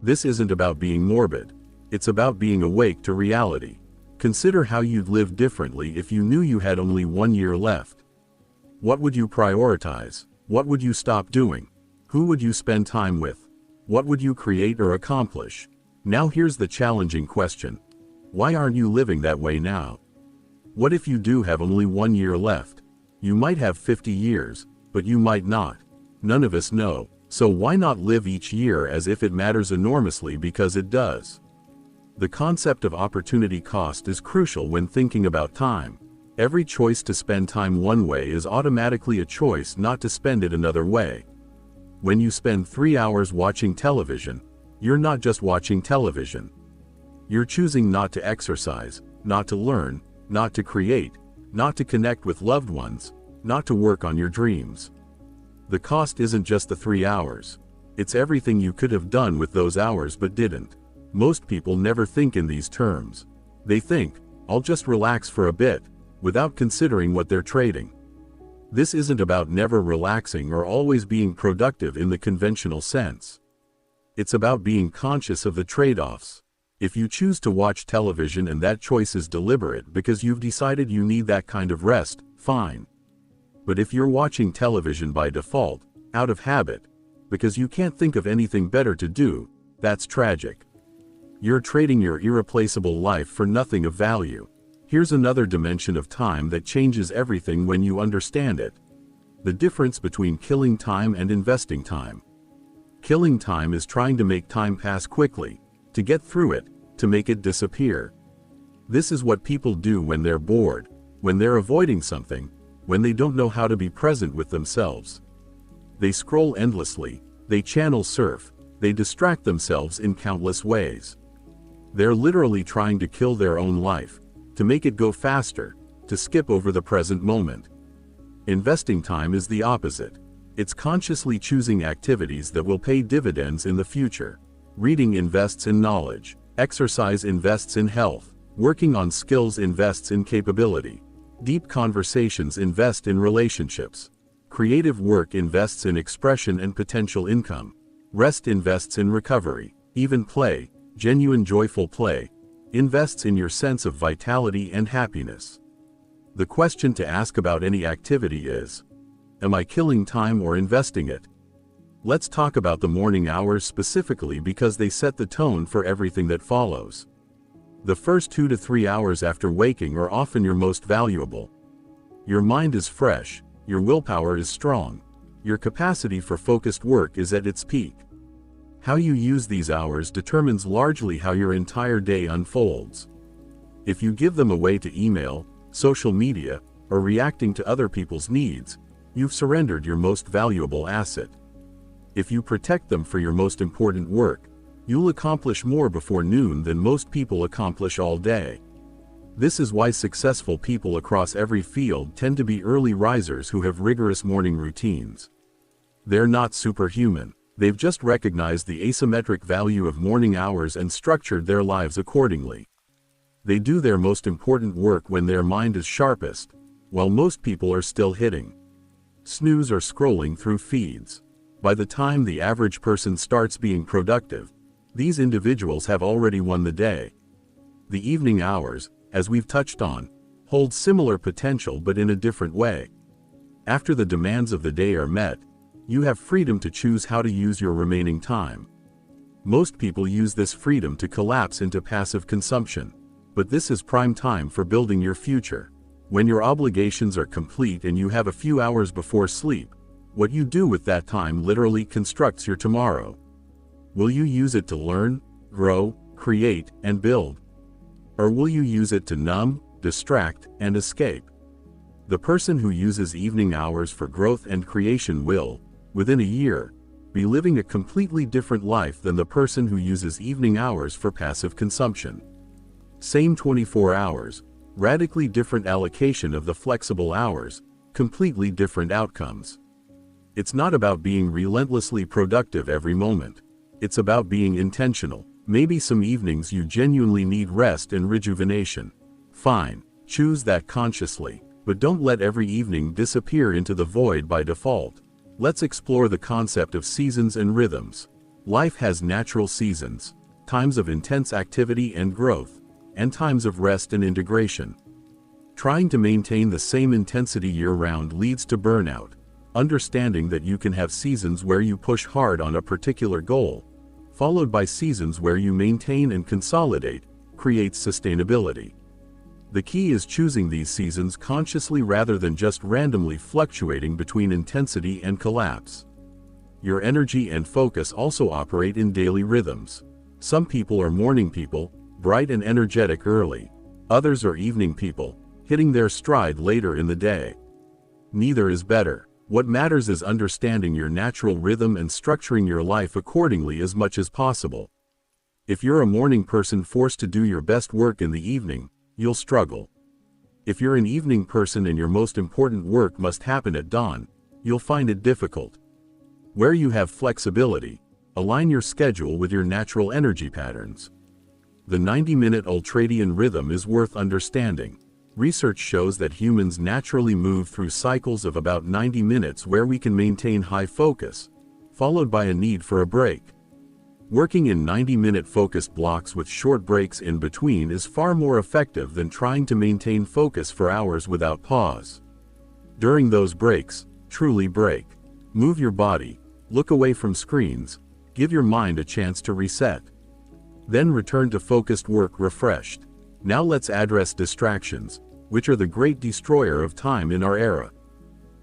[SPEAKER 1] This isn't about being morbid. It's about being awake to reality. Consider how you'd live differently if you knew you had only 1 year left. What would you prioritize? What would you stop doing? Who would you spend time with? What would you create or accomplish? Now here's the challenging question. Why aren't you living that way now? What if you do have only 1 year left? You might have 50 years, but you might not. None of us know. So why not live each year as if it matters enormously because it does? The concept of opportunity cost is crucial when thinking about time. Every choice to spend time one way is automatically a choice not to spend it another way. When you spend 3 hours watching television, you're not just watching television. You're choosing not to exercise, not to learn, not to create, not to connect with loved ones, not to work on your dreams. The cost isn't just the 3 hours. It's everything you could have done with those hours but didn't. Most people never think in these terms. They think, I'll just relax for a bit, without considering what they're trading. This isn't about never relaxing or always being productive in the conventional sense. It's about being conscious of the trade-offs. If you choose to watch television and that choice is deliberate because you've decided you need that kind of rest, fine. But if you're watching television by default, out of habit, because you can't think of anything better to do, that's tragic. You're trading your irreplaceable life for nothing of value. Here's another dimension of time that changes everything when you understand it. The difference between killing time and investing time. Killing time is trying to make time pass quickly, to get through it, to make it disappear. This is what people do when they're bored, when they're avoiding something, when they don't know how to be present with themselves. They scroll endlessly, they channel surf, they distract themselves in countless ways. They're literally trying to kill their own life, to make it go faster, to skip over the present moment. Investing time is the opposite. It's consciously choosing activities that will pay dividends in the future. Reading invests in knowledge. Exercise invests in health. Working on skills invests in capability. Deep conversations invest in relationships. Creative work invests in expression and potential income. Rest invests in recovery. Even play, genuine joyful play, invests in your sense of vitality and happiness. The question to ask about any activity is, am I killing time or investing it? Let's talk about the morning hours specifically because they set the tone for everything that follows. The first 2 to 3 hours after waking are often your most valuable. Your mind is fresh, your willpower is strong, your capacity for focused work is at its peak. How you use these hours determines largely how your entire day unfolds. If you give them away to email, social media, or reacting to other people's needs, you've surrendered your most valuable asset. If you protect them for your most important work, you'll accomplish more before noon than most people accomplish all day. This is why successful people across every field tend to be early risers who have rigorous morning routines. They're not superhuman. They've just recognized the asymmetric value of morning hours and structured their lives accordingly. They do their most important work when their mind is sharpest, while most people are still hitting snooze or scrolling through feeds. By the time the average person starts being productive, these individuals have already won the day. The evening hours, as we've touched on, hold similar potential but in a different way. After the demands of the day are met, you have freedom to choose how to use your remaining time. Most people use this freedom to collapse into passive consumption, but this is prime time for building your future. When your obligations are complete and you have a few hours before sleep, what you do with that time literally constructs your tomorrow. Will you use it to learn, grow, create, and build? Or will you use it to numb, distract, and escape? The person who uses evening hours for growth and creation will, within a year, be living a completely different life than the person who uses evening hours for passive consumption. Same 24 hours, radically different allocation of the flexible hours, completely different outcomes. It's not about being relentlessly productive every moment. It's about being intentional. Maybe some evenings you genuinely need rest and rejuvenation. Fine, choose that consciously, but don't let every evening disappear into the void by default. Let's explore the concept of seasons and rhythms. Life has natural seasons, times of intense activity and growth, and times of rest and integration. Trying to maintain the same intensity year-round leads to burnout. Understanding that you can have seasons where you push hard on a particular goal, followed by seasons where you maintain and consolidate, creates sustainability. The key is choosing these seasons consciously rather than just randomly fluctuating between intensity and collapse. Your energy and focus also operate in daily rhythms. Some people are morning people, bright and energetic early. Others are evening people, hitting their stride later in the day. Neither is better. What matters is understanding your natural rhythm and structuring your life accordingly as much as possible. If you're a morning person forced to do your best work in the evening, you'll struggle. If you're an evening person and your most important work must happen at dawn, you'll find it difficult. Where you have flexibility, align your schedule with your natural energy patterns. The 90-minute ultradian rhythm is worth understanding. Research shows that humans naturally move through cycles of about 90 minutes where we can maintain high focus, followed by a need for a break. Working in 90-minute focused blocks with short breaks in between is far more effective than trying to maintain focus for hours without pause. During those breaks, truly break. Move your body, look away from screens, give your mind a chance to reset. Then return to focused work refreshed. Now let's address distractions, which are the great destroyer of time in our era.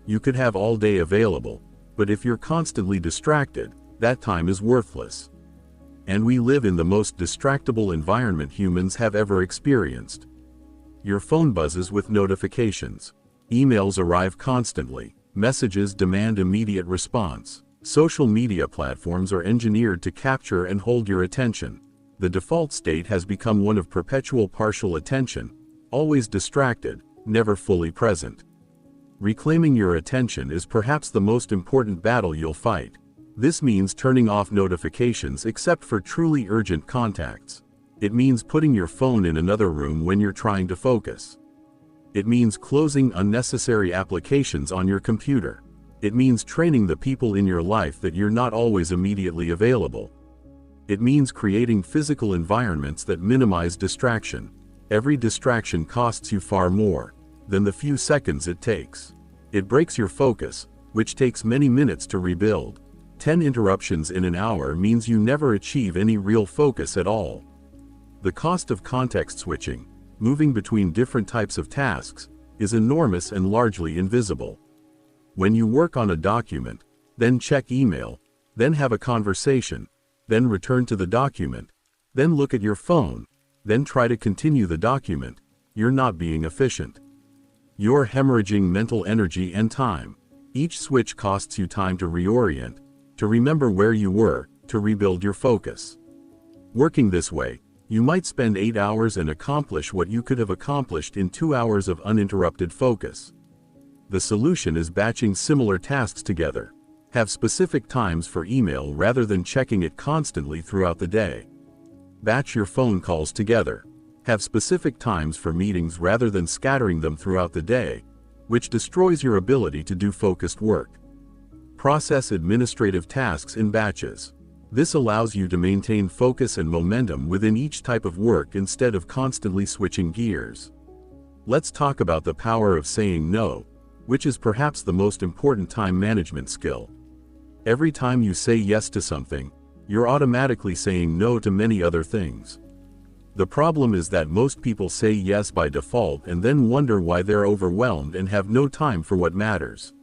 [SPEAKER 1] You could have all day available, but if you're constantly distracted, that time is worthless. And we live in the most distractible environment humans have ever experienced. Your phone buzzes with notifications. Emails arrive constantly. Messages demand immediate response. Social media platforms are engineered to capture and hold your attention. The default state has become one of perpetual partial attention, always distracted, never fully present. Reclaiming your attention is perhaps the most important battle you'll fight. This means turning off notifications except for truly urgent contacts. It means putting your phone in another room when you're trying to focus. It means closing unnecessary applications on your computer. It means training the people in your life that you're not always immediately available. It means creating physical environments that minimize distraction. Every distraction costs you far more than the few seconds it takes. It breaks your focus, which takes many minutes to rebuild. 10 interruptions in an hour means you never achieve any real focus at all. The cost of context switching, moving between different types of tasks, is enormous and largely invisible. When you work on a document, then check email, then have a conversation, then return to the document, then look at your phone, then try to continue the document, you're not being efficient. You're hemorrhaging mental energy and time. Each switch costs you time to reorient, to remember where you were, to rebuild your focus. Working this way, you might spend 8 hours and accomplish what you could have accomplished in 2 hours of uninterrupted focus. The solution is batching similar tasks together. Have specific times for email rather than checking it constantly throughout the day. Batch your phone calls together. Have specific times for meetings rather than scattering them throughout the day, which destroys your ability to do focused work. Process administrative tasks in batches. This allows you to maintain focus and momentum within each type of work instead of constantly switching gears. Let's talk about the power of saying no, which is perhaps the most important time management skill. Every time you say yes to something, you're automatically saying no to many other things. The problem is that most people say yes by default and then wonder why they're overwhelmed and have no time for what matters.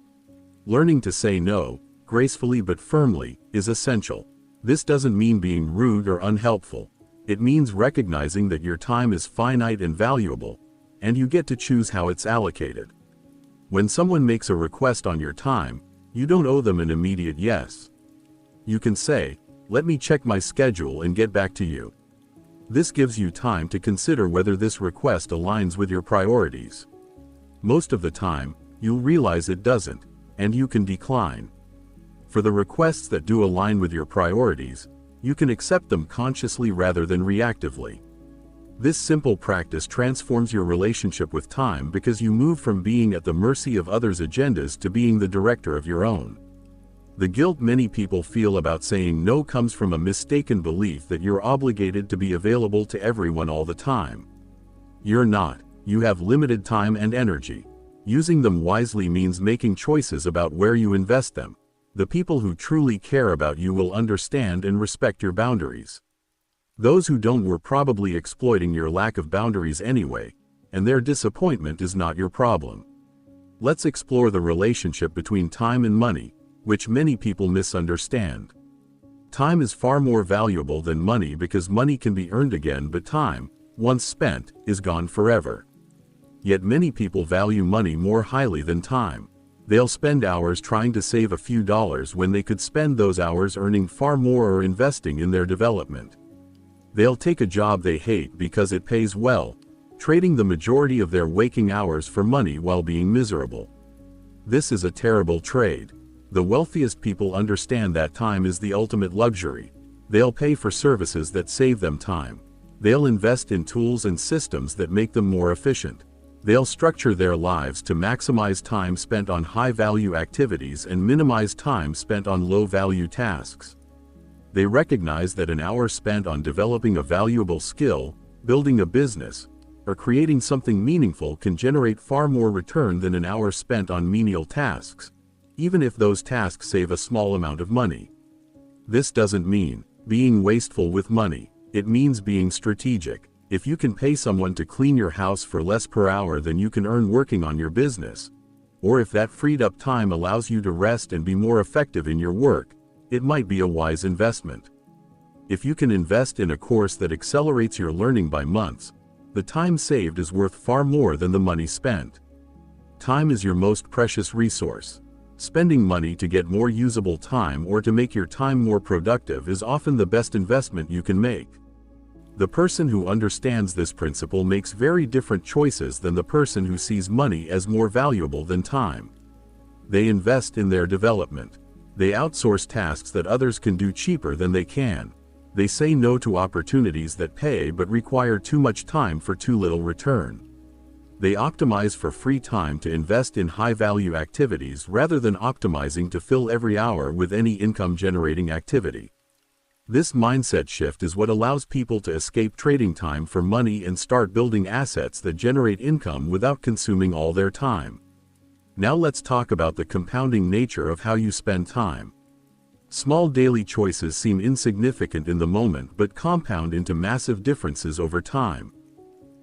[SPEAKER 1] Learning to say no, gracefully but firmly, is essential. This doesn't mean being rude or unhelpful. It means recognizing that your time is finite and valuable, and you get to choose how it's allocated. When someone makes a request on your time, you don't owe them an immediate yes. You can say, "Let me check my schedule and get back to you." This gives you time to consider whether this request aligns with your priorities. Most of the time, you'll realize it doesn't, and you can decline. For the requests that do align with your priorities, you can accept them consciously rather than reactively. This simple practice transforms your relationship with time because you move from being at the mercy of others' agendas to being the director of your own. The guilt many people feel about saying no comes from a mistaken belief that you're obligated to be available to everyone all the time. You're not. You have limited time and energy. Using them wisely means making choices about where you invest them. The people who truly care about you will understand and respect your boundaries. Those who don't were probably exploiting your lack of boundaries anyway, and their disappointment is not your problem. Let's explore the relationship between time and money, which many people misunderstand. Time is far more valuable than money because money can be earned again, but time, once spent, is gone forever. Yet many people value money more highly than time. They'll spend hours trying to save a few dollars when they could spend those hours earning far more or investing in their development. They'll take a job they hate because it pays well, trading the majority of their waking hours for money while being miserable. This is a terrible trade. The wealthiest people understand that time is the ultimate luxury. They'll pay for services that save them time. They'll invest in tools and systems that make them more efficient. They'll structure their lives to maximize time spent on high-value activities and minimize time spent on low-value tasks. They recognize that an hour spent on developing a valuable skill, building a business, or creating something meaningful can generate far more return than an hour spent on menial tasks, even if those tasks save a small amount of money. This doesn't mean being wasteful with money. It means being strategic. If you can pay someone to clean your house for less per hour than you can earn working on your business, or if that freed up time allows you to rest and be more effective in your work, it might be a wise investment. If you can invest in a course that accelerates your learning by months, the time saved is worth far more than the money spent. Time is your most precious resource. Spending money to get more usable time or to make your time more productive is often the best investment you can make. The person who understands this principle makes very different choices than the person who sees money as more valuable than time. They invest in their development. They outsource tasks that others can do cheaper than they can. They say no to opportunities that pay but require too much time for too little return. They optimize for free time to invest in high-value activities rather than optimizing to fill every hour with any income-generating activity. This mindset shift is what allows people to escape trading time for money and start building assets that generate income without consuming all their time. Now let's talk about the compounding nature of how you spend time. Small daily choices seem insignificant in the moment but compound into massive differences over time.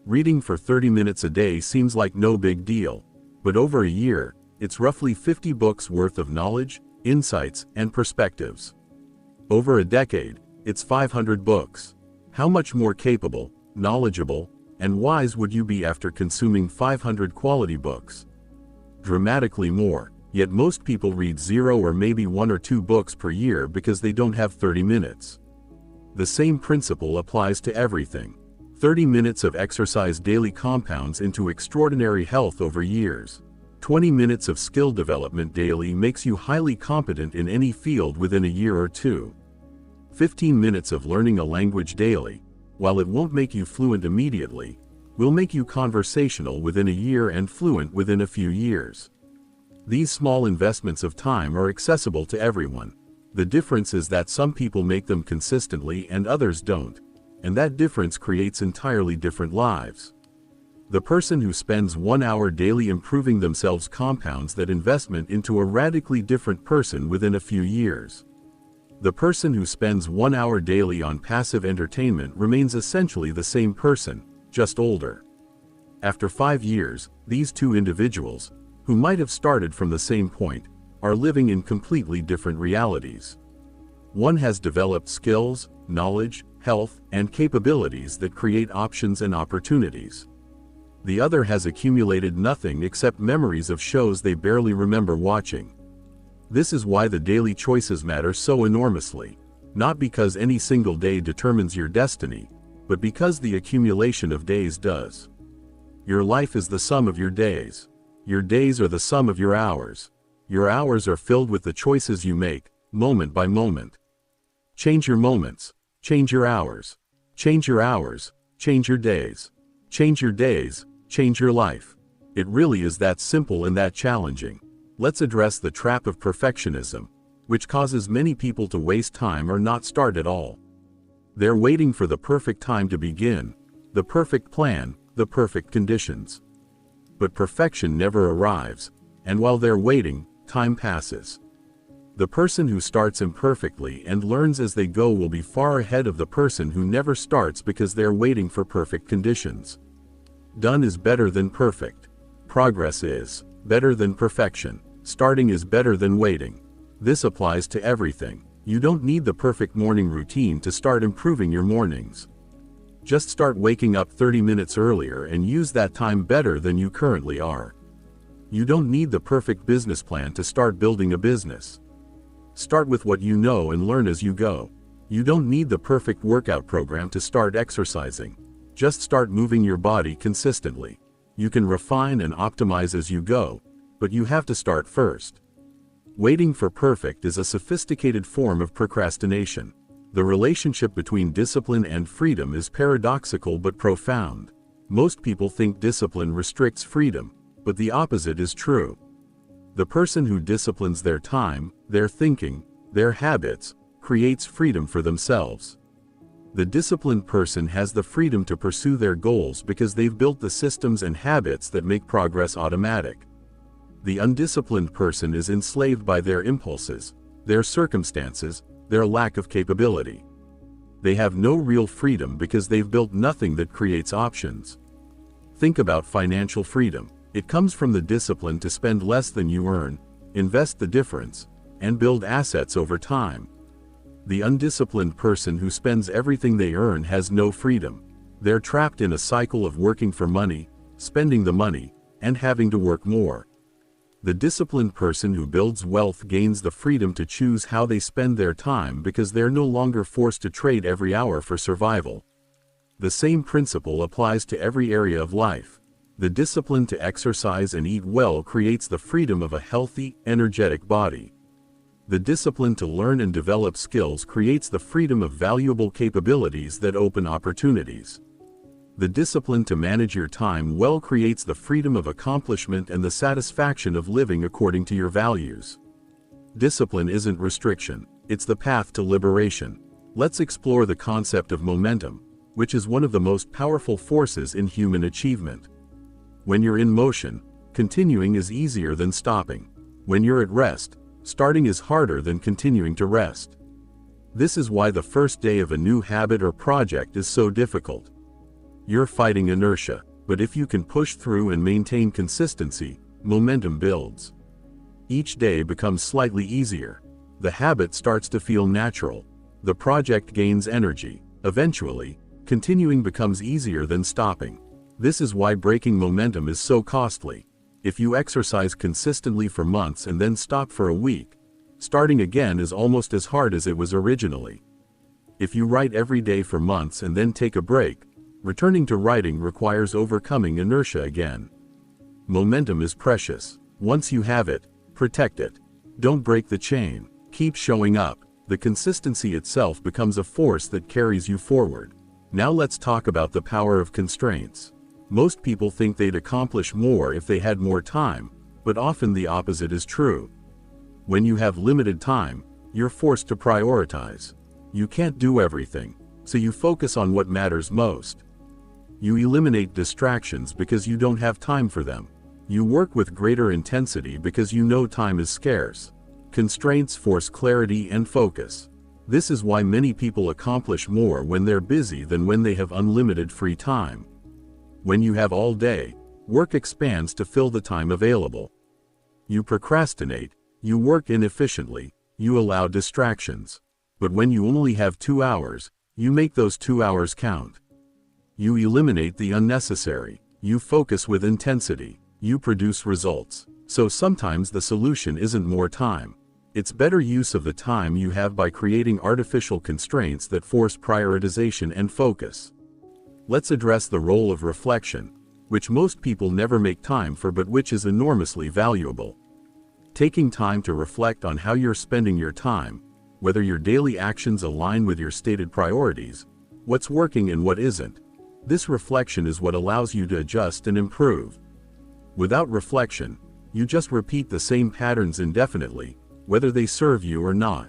[SPEAKER 1] Reading for 30 minutes a day seems like no big deal, but over a year, it's roughly 50 books worth of knowledge, insights, and perspectives. Over a decade, it's 500 books. How much more capable, knowledgeable, and wise would you be after consuming 500 quality books? Dramatically more, yet most people read 0 or maybe 1 or 2 books per year because they don't have 30 minutes. The same principle applies to everything. 30 minutes of exercise daily compounds into extraordinary health over years. 20 minutes of skill development daily makes you highly competent in any field within a year or two. 15 minutes of learning a language daily, while it won't make you fluent immediately, will make you conversational within a year and fluent within a few years. These small investments of time are accessible to everyone. The difference is that some people make them consistently and others don't, and that difference creates entirely different lives. The person who spends 1 hour daily improving themselves compounds that investment into a radically different person within a few years. The person who spends 1 hour daily on passive entertainment remains essentially the same person, just older. After 5 years, these two individuals, who might have started from the same point, are living in completely different realities. One has developed skills, knowledge, health, and capabilities that create options and opportunities. The other has accumulated nothing except memories of shows they barely remember watching. This is why the daily choices matter so enormously, not because any single day determines your destiny, but because the accumulation of days does. Your life is the sum of your days. Your days are the sum of your hours. Your hours are filled with the choices you make, moment by moment. Change your moments. Change your hours. Change your hours. Change your days. Change your days. Change your life. It really is that simple and that challenging. Let's address the trap of perfectionism, which causes many people to waste time or not start at all. They're waiting for the perfect time to begin, the perfect plan, the perfect conditions. But perfection never arrives, and while they're waiting, time passes. The person who starts imperfectly and learns as they go will be far ahead of the person who never starts because they're waiting for perfect conditions. Done is better than perfect. Progress is better than perfection. Starting is better than waiting. This applies to everything. You don't need the perfect morning routine to start improving your mornings. Just start waking up 30 minutes earlier and use that time better than you currently are. You don't need the perfect business plan to start building a business. Start with what you know and learn as you go. You don't need the perfect workout program to start exercising. Just start moving your body consistently. You can refine and optimize as you go, but you have to start first. Waiting for perfect is a sophisticated form of procrastination. The relationship between discipline and freedom is paradoxical but profound. Most people think discipline restricts freedom, but the opposite is true. The person who disciplines their time, their thinking, their habits, creates freedom for themselves. The disciplined person has the freedom to pursue their goals because they've built the systems and habits that make progress automatic. The undisciplined person is enslaved by their impulses, their circumstances, their lack of capability. They have no real freedom because they've built nothing that creates options. Think about financial freedom. It comes from the discipline to spend less than you earn, invest the difference, and build assets over time. The undisciplined person who spends everything they earn has no freedom. They're trapped in a cycle of working for money, spending the money, and having to work more. The disciplined person who builds wealth gains the freedom to choose how they spend their time because they're no longer forced to trade every hour for survival. The same principle applies to every area of life. The discipline to exercise and eat well creates the freedom of a healthy, energetic body. The discipline to learn and develop skills creates the freedom of valuable capabilities that open opportunities. The discipline to manage your time well creates the freedom of accomplishment and the satisfaction of living according to your values. Discipline isn't restriction, it's the path to liberation. Let's explore the concept of momentum, which is one of the most powerful forces in human achievement. When you're in motion, continuing is easier than stopping. When you're at rest, starting is harder than continuing to rest. This is why the first day of a new habit or project is so difficult. You're fighting inertia, but if you can push through and maintain consistency, momentum builds. Each day becomes slightly easier. The habit starts to feel natural. The project gains energy. Eventually, continuing becomes easier than stopping. This is why breaking momentum is so costly. If you exercise consistently for months and then stop for a week, starting again is almost as hard as it was originally. If you write every day for months and then take a break, returning to writing requires overcoming inertia again. Momentum is precious. Once you have it, protect it. Don't break the chain. Keep showing up. The consistency itself becomes a force that carries you forward. Now let's talk about the power of constraints. Most people think they'd accomplish more if they had more time, but often the opposite is true. When you have limited time, you're forced to prioritize. You can't do everything, so you focus on what matters most. You eliminate distractions because you don't have time for them. You work with greater intensity because you know time is scarce. Constraints force clarity and focus. This is why many people accomplish more when they're busy than when they have unlimited free time. When you have all day, work expands to fill the time available. You procrastinate, you work inefficiently, you allow distractions. But when you only have 2 hours, you make those 2 hours count. You eliminate the unnecessary. You focus with intensity. You produce results. So sometimes the solution isn't more time. It's better use of the time you have by creating artificial constraints that force prioritization and focus. Let's address the role of reflection, which most people never make time for but which is enormously valuable. Taking time to reflect on how you're spending your time, whether your daily actions align with your stated priorities, what's working and what isn't. This reflection is what allows you to adjust and improve. Without reflection, you just repeat the same patterns indefinitely, whether they serve you or not.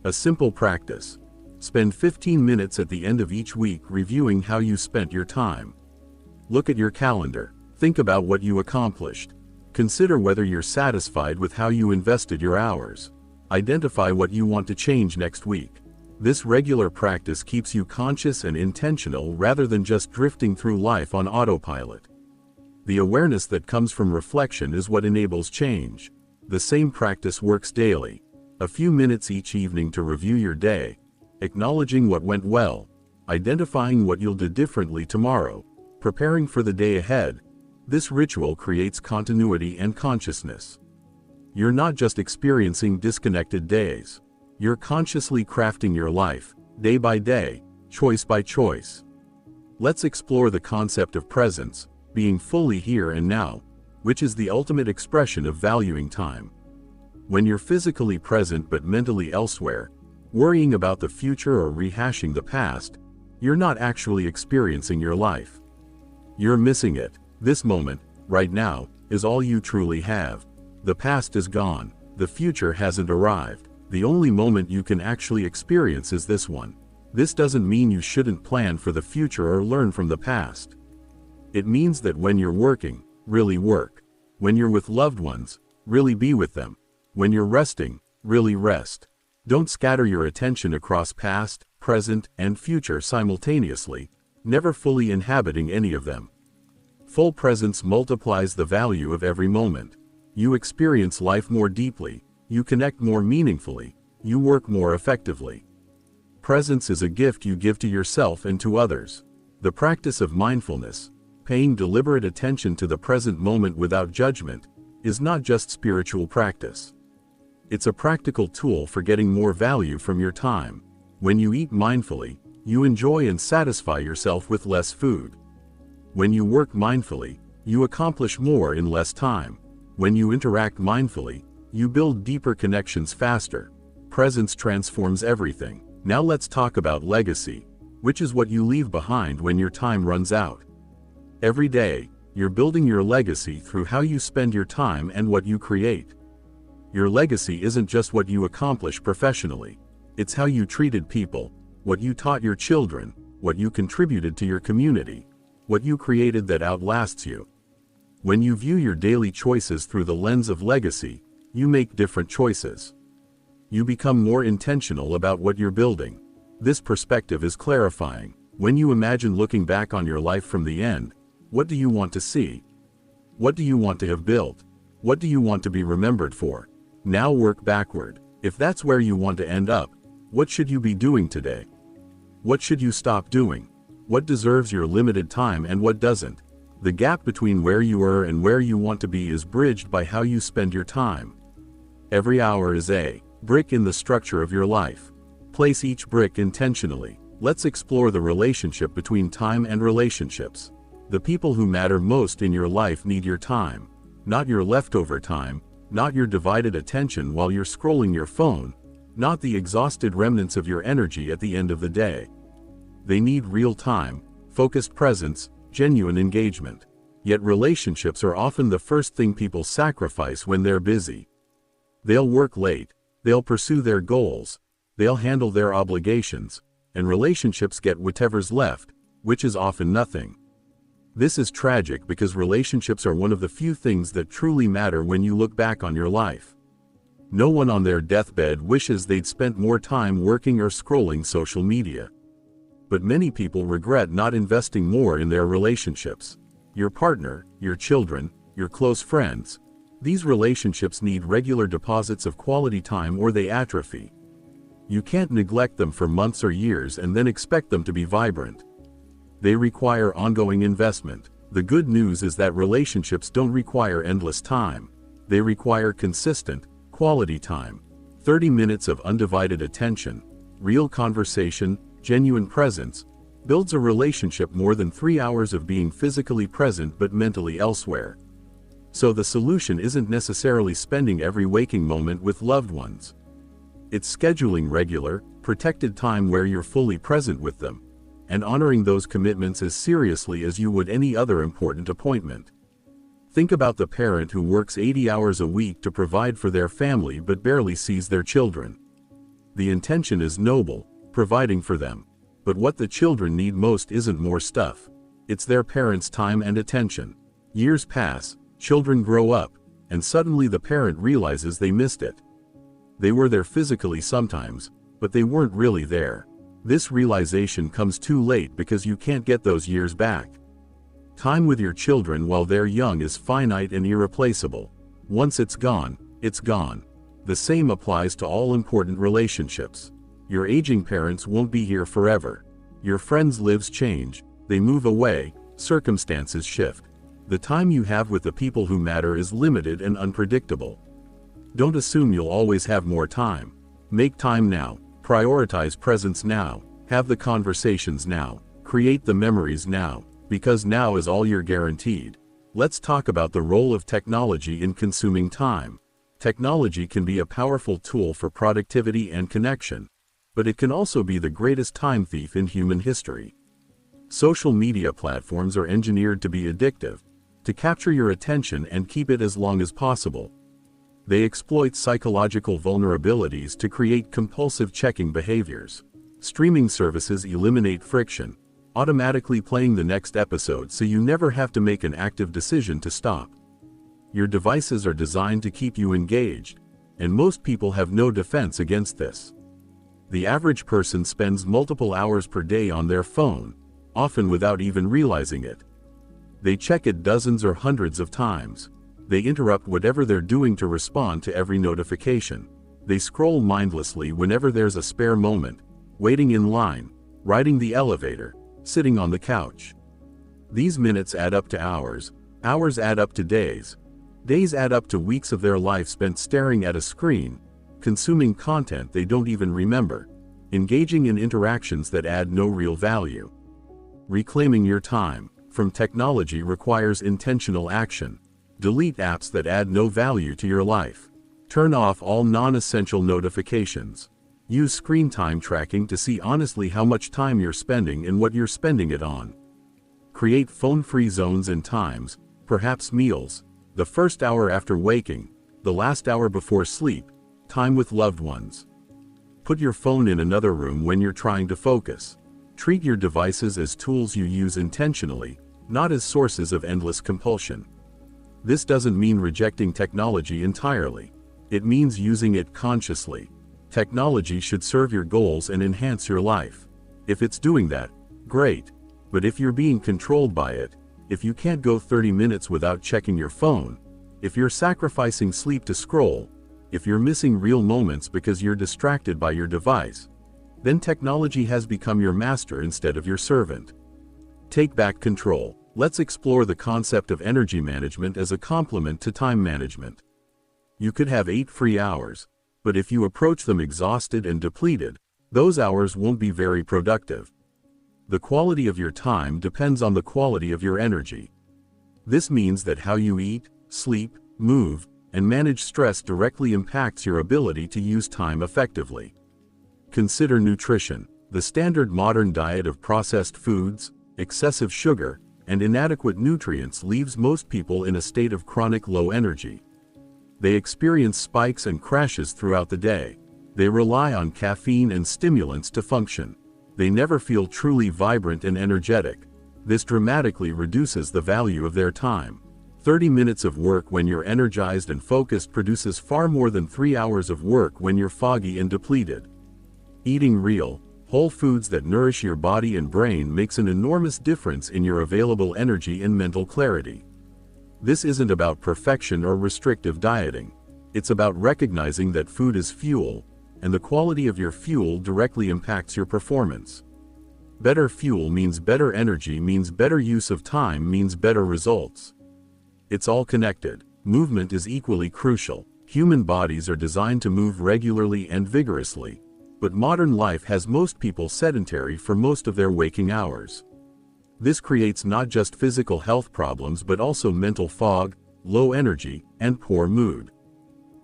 [SPEAKER 1] A simple practice. Spend 15 minutes at the end of each week reviewing how you spent your time. Look at your calendar. Think about what you accomplished. Consider whether you're satisfied with how you invested your hours. Identify what you want to change next week. This regular practice keeps you conscious and intentional rather than just drifting through life on autopilot. The awareness that comes from reflection is what enables change. The same practice works daily. A few minutes each evening to review your day, acknowledging what went well, identifying what you'll do differently tomorrow, preparing for the day ahead. This ritual creates continuity and consciousness. You're not just experiencing disconnected days. You're consciously crafting your life, day by day, choice by choice. Let's explore the concept of presence, being fully here and now, which is the ultimate expression of valuing time. When you're physically present but mentally elsewhere, worrying about the future or rehashing the past, you're not actually experiencing your life. You're missing it. This moment, right now, is all you truly have. The past is gone. The future hasn't arrived. The only moment you can actually experience is this one. This doesn't mean you shouldn't plan for the future or learn from the past. It means that when you're working, really work. When you're with loved ones, really be with them. When you're resting, really rest. Don't scatter your attention across past, present, and future simultaneously, never fully inhabiting any of them. Full presence multiplies the value of every moment. You experience life more deeply, you connect more meaningfully, you work more effectively. Presence is a gift you give to yourself and to others. The practice of mindfulness, paying deliberate attention to the present moment without judgment, is not just spiritual practice. It's a practical tool for getting more value from your time. When you eat mindfully, you enjoy and satisfy yourself with less food. When you work mindfully, you accomplish more in less time. When you interact mindfully, you build deeper connections faster. Presence transforms everything. Now let's talk about legacy, which is what you leave behind when your time runs out. Every day, you're building your legacy through how you spend your time and what you create. Your legacy isn't just what you accomplish professionally. It's how you treated people, what you taught your children, what you contributed to your community, what you created that outlasts you. When you view your daily choices through the lens of legacy, you make different choices. You become more intentional about what you're building. This perspective is clarifying. When you imagine looking back on your life from the end, what do you want to see? What do you want to have built? What do you want to be remembered for? Now work backward. If that's where you want to end up, what should you be doing today? What should you stop doing? What deserves your limited time and what doesn't? The gap between where you are and where you want to be is bridged by how you spend your time. Every hour is a brick in the structure of your life. Place each brick intentionally. Let's explore the relationship between time and relationships. The people who matter most in your life need your time, not your leftover time, not your divided attention while you're scrolling your phone, not the exhausted remnants of your energy at the end of the day. They need real time, focused presence, genuine engagement. Yet relationships are often the first thing people sacrifice when they're busy. They'll work late, they'll pursue their goals, they'll handle their obligations, and relationships get whatever's left, which is often nothing. This is tragic because relationships are one of the few things that truly matter when you look back on your life. No one on their deathbed wishes they'd spent more time working or scrolling social media. But many people regret not investing more in their relationships. Your partner, your children, your close friends. These relationships need regular deposits of quality time or they atrophy. You can't neglect them for months or years and then expect them to be vibrant. They require ongoing investment. The good news is that relationships don't require endless time. They require consistent, quality time. 30 minutes of undivided attention, real conversation, genuine presence, builds a relationship more than 3 hours of being physically present but mentally elsewhere. So the solution isn't necessarily spending every waking moment with loved ones. It's scheduling regular, protected time where you're fully present with them, and honoring those commitments as seriously as you would any other important appointment. Think about the parent who works 80 hours a week to provide for their family but barely sees their children. The intention is noble, providing for them. But what the children need most isn't more stuff. It's their parents' time and attention. Years pass, children grow up, and suddenly the parent realizes they missed it. They were there physically sometimes, but they weren't really there. This realization comes too late because you can't get those years back. Time with your children while they're young is finite and irreplaceable. Once it's gone, it's gone. The same applies to all important relationships. Your aging parents won't be here forever. Your friends' lives change, they move away, circumstances shift. The time you have with the people who matter is limited and unpredictable. Don't assume you'll always have more time. Make time now, prioritize presence now, have the conversations now, create the memories now, because now is all you're guaranteed. Let's talk about the role of technology in consuming time. Technology can be a powerful tool for productivity and connection, but it can also be the greatest time thief in human history. Social media platforms are engineered to be addictive, to capture your attention and keep it as long as possible. They exploit psychological vulnerabilities to create compulsive checking behaviors. Streaming services eliminate friction, automatically playing the next episode so you never have to make an active decision to stop. Your devices are designed to keep you engaged, and most people have no defense against this. The average person spends multiple hours per day on their phone, often without even realizing it. They check it dozens or hundreds of times. They interrupt whatever they're doing to respond to every notification. They scroll mindlessly whenever there's a spare moment, waiting in line, riding the elevator, sitting on the couch. These minutes add up to hours, hours add up to days, days add up to weeks of their life spent staring at a screen, consuming content they don't even remember, engaging in interactions that add no real value. Reclaiming your time from technology requires intentional action. Delete apps that add no value to your life. Turn off all non-essential notifications. Use screen time tracking to see honestly how much time you're spending and what you're spending it on. Create phone-free zones and times, perhaps meals, the first hour after waking, the last hour before sleep, time with loved ones. Put your phone in another room when you're trying to focus. Treat your devices as tools you use intentionally, not as sources of endless compulsion. This doesn't mean rejecting technology entirely. It means using it consciously. Technology should serve your goals and enhance your life. If it's doing that, great. But if you're being controlled by it, if you can't go 30 minutes without checking your phone, if you're sacrificing sleep to scroll, if you're missing real moments because you're distracted by your device, then technology has become your master instead of your servant. Take back control. Let's explore the concept of energy management as a complement to time management. You could have 8 free hours, but if you approach them exhausted and depleted, those hours won't be very productive. The quality of your time depends on the quality of your energy. This means that how you eat, sleep, move, and manage stress directly impacts your ability to use time effectively. Consider nutrition. The standard modern diet of processed foods, excessive sugar, and inadequate nutrients leaves most people in a state of chronic low energy. They experience spikes and crashes throughout the day. They rely on caffeine and stimulants to function. They never feel truly vibrant and energetic. This dramatically reduces the value of their time. 30 minutes of work when you're energized and focused produces far more than 3 hours of work when you're foggy and depleted. Eating real, whole foods that nourish your body and brain makes an enormous difference in your available energy and mental clarity. This isn't about perfection or restrictive dieting. It's about recognizing that food is fuel, and the quality of your fuel directly impacts your performance. Better fuel means better energy, means better use of time, means better results. It's all connected. Movement is equally crucial. Human bodies are designed to move regularly and vigorously, but modern life has most people sedentary for most of their waking hours. This creates not just physical health problems but also mental fog, low energy, and poor mood.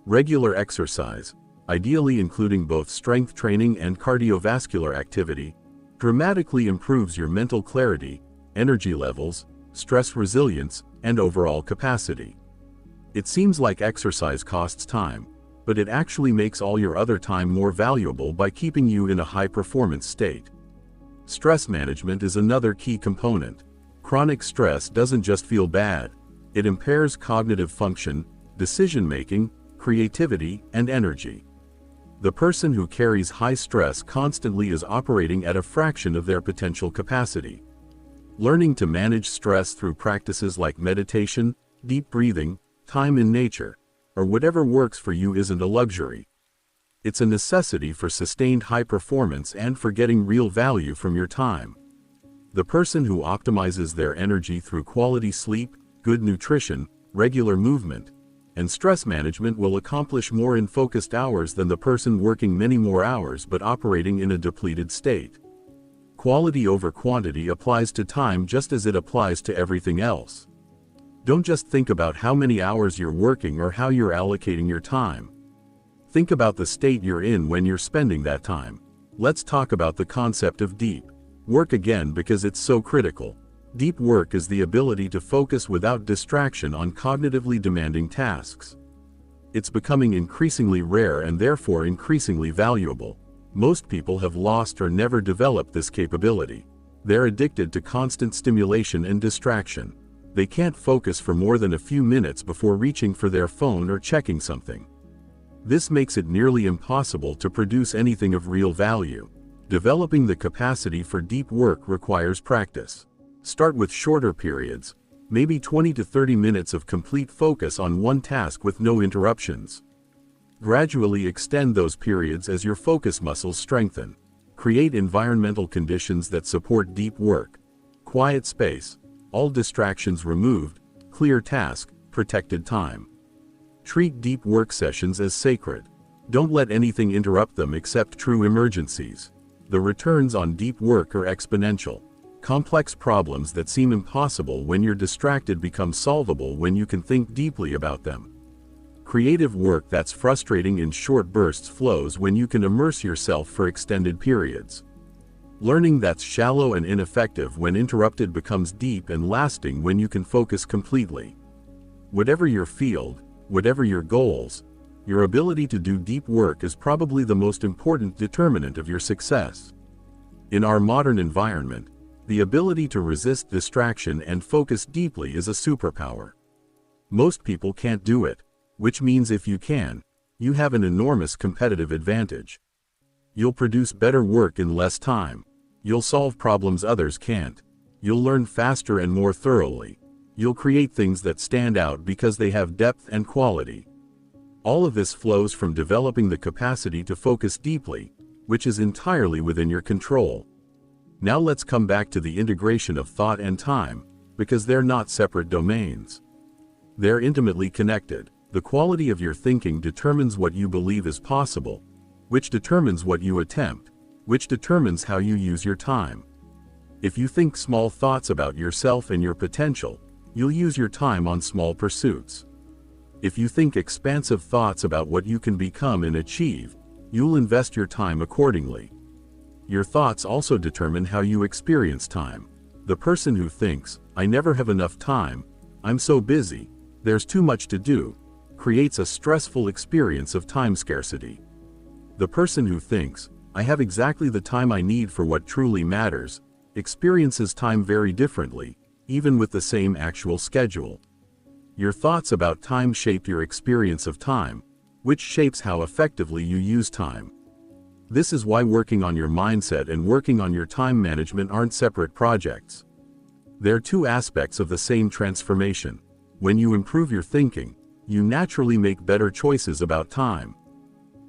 [SPEAKER 1] Regular exercise, ideally including both strength training and cardiovascular activity, dramatically improves your mental clarity, energy levels, stress resilience, and overall capacity. It seems like exercise costs time, but it actually makes all your other time more valuable by keeping you in a high-performance state. Stress management is another key component. Chronic stress doesn't just feel bad. It impairs cognitive function, decision-making, creativity, and energy. The person who carries high stress constantly is operating at a fraction of their potential capacity. Learning to manage stress through practices like meditation, deep breathing, time in nature, or whatever works for you isn't a luxury. It's a necessity for sustained high performance and for getting real value from your time. The person who optimizes their energy through quality sleep, good nutrition, regular movement, and stress management will accomplish more in focused hours than the person working many more hours but operating in a depleted state. Quality over quantity applies to time just as it applies to everything else. Don't just think about how many hours you're working or how you're allocating your time. Think about the state you're in when you're spending that time. Let's talk about the concept of deep work again because it's so critical. Deep work is the ability to focus without distraction on cognitively demanding tasks. It's becoming increasingly rare and therefore increasingly valuable. Most people have lost or never developed this capability. They're addicted to constant stimulation and distraction. They can't focus for more than a few minutes before reaching for their phone or checking something. This makes it nearly impossible to produce anything of real value. Developing the capacity for deep work requires practice. Start with shorter periods, maybe 20 to 30 minutes of complete focus on one task with no interruptions. Gradually extend those periods as your focus muscles strengthen. Create environmental conditions that support deep work. Quiet space, all distractions removed, clear task, protected time. Treat deep work sessions as sacred. Don't let anything interrupt them except true emergencies. The returns on deep work are exponential. Complex problems that seem impossible when you're distracted become solvable when you can think deeply about them. Creative work that's frustrating in short bursts flows when you can immerse yourself for extended periods. Learning that's shallow and ineffective when interrupted becomes deep and lasting when you can focus completely. Whatever your field, whatever your goals, your ability to do deep work is probably the most important determinant of your success. In our modern environment, the ability to resist distraction and focus deeply is a superpower. Most people can't do it, which means if you can, you have an enormous competitive advantage. You'll produce better work in less time. You'll solve problems others can't. You'll learn faster and more thoroughly. You'll create things that stand out because they have depth and quality. All of this flows from developing the capacity to focus deeply, which is entirely within your control. Now let's come back to the integration of thought and time, because they're not separate domains. They're intimately connected. The quality of your thinking determines what you believe is possible, which determines what you attempt, which determines how you use your time. If you think small thoughts about yourself and your potential, you'll use your time on small pursuits. If you think expansive thoughts about what you can become and achieve, you'll invest your time accordingly. Your thoughts also determine how you experience time. The person who thinks, "I never have enough time, I'm so busy, there's too much to do," creates a stressful experience of time scarcity. The person who thinks, "I have exactly the time I need for what truly matters," experiences time very differently, even with the same actual schedule. Your thoughts about time shape your experience of time, which shapes how effectively you use time. This is why working on your mindset and working on your time management aren't separate projects. They're two aspects of the same transformation. When you improve your thinking, you naturally make better choices about time.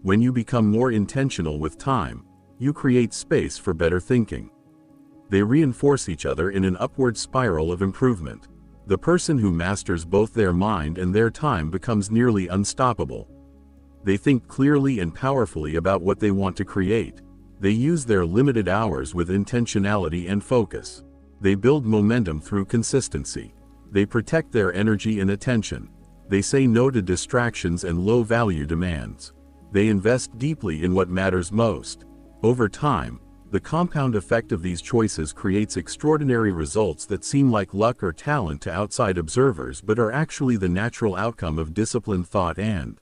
[SPEAKER 1] When you become more intentional with time, you create space for better thinking. They reinforce each other in an upward spiral of improvement. The person who masters both their mind and their time becomes nearly unstoppable. They think clearly and powerfully about what they want to create. They use their limited hours with intentionality and focus. They build momentum through consistency. They protect their energy and attention. They say no to distractions and low-value demands. They invest deeply in what matters most. Over time, the compound effect of these choices creates extraordinary results that seem like luck or talent to outside observers but are actually the natural outcome of disciplined thought and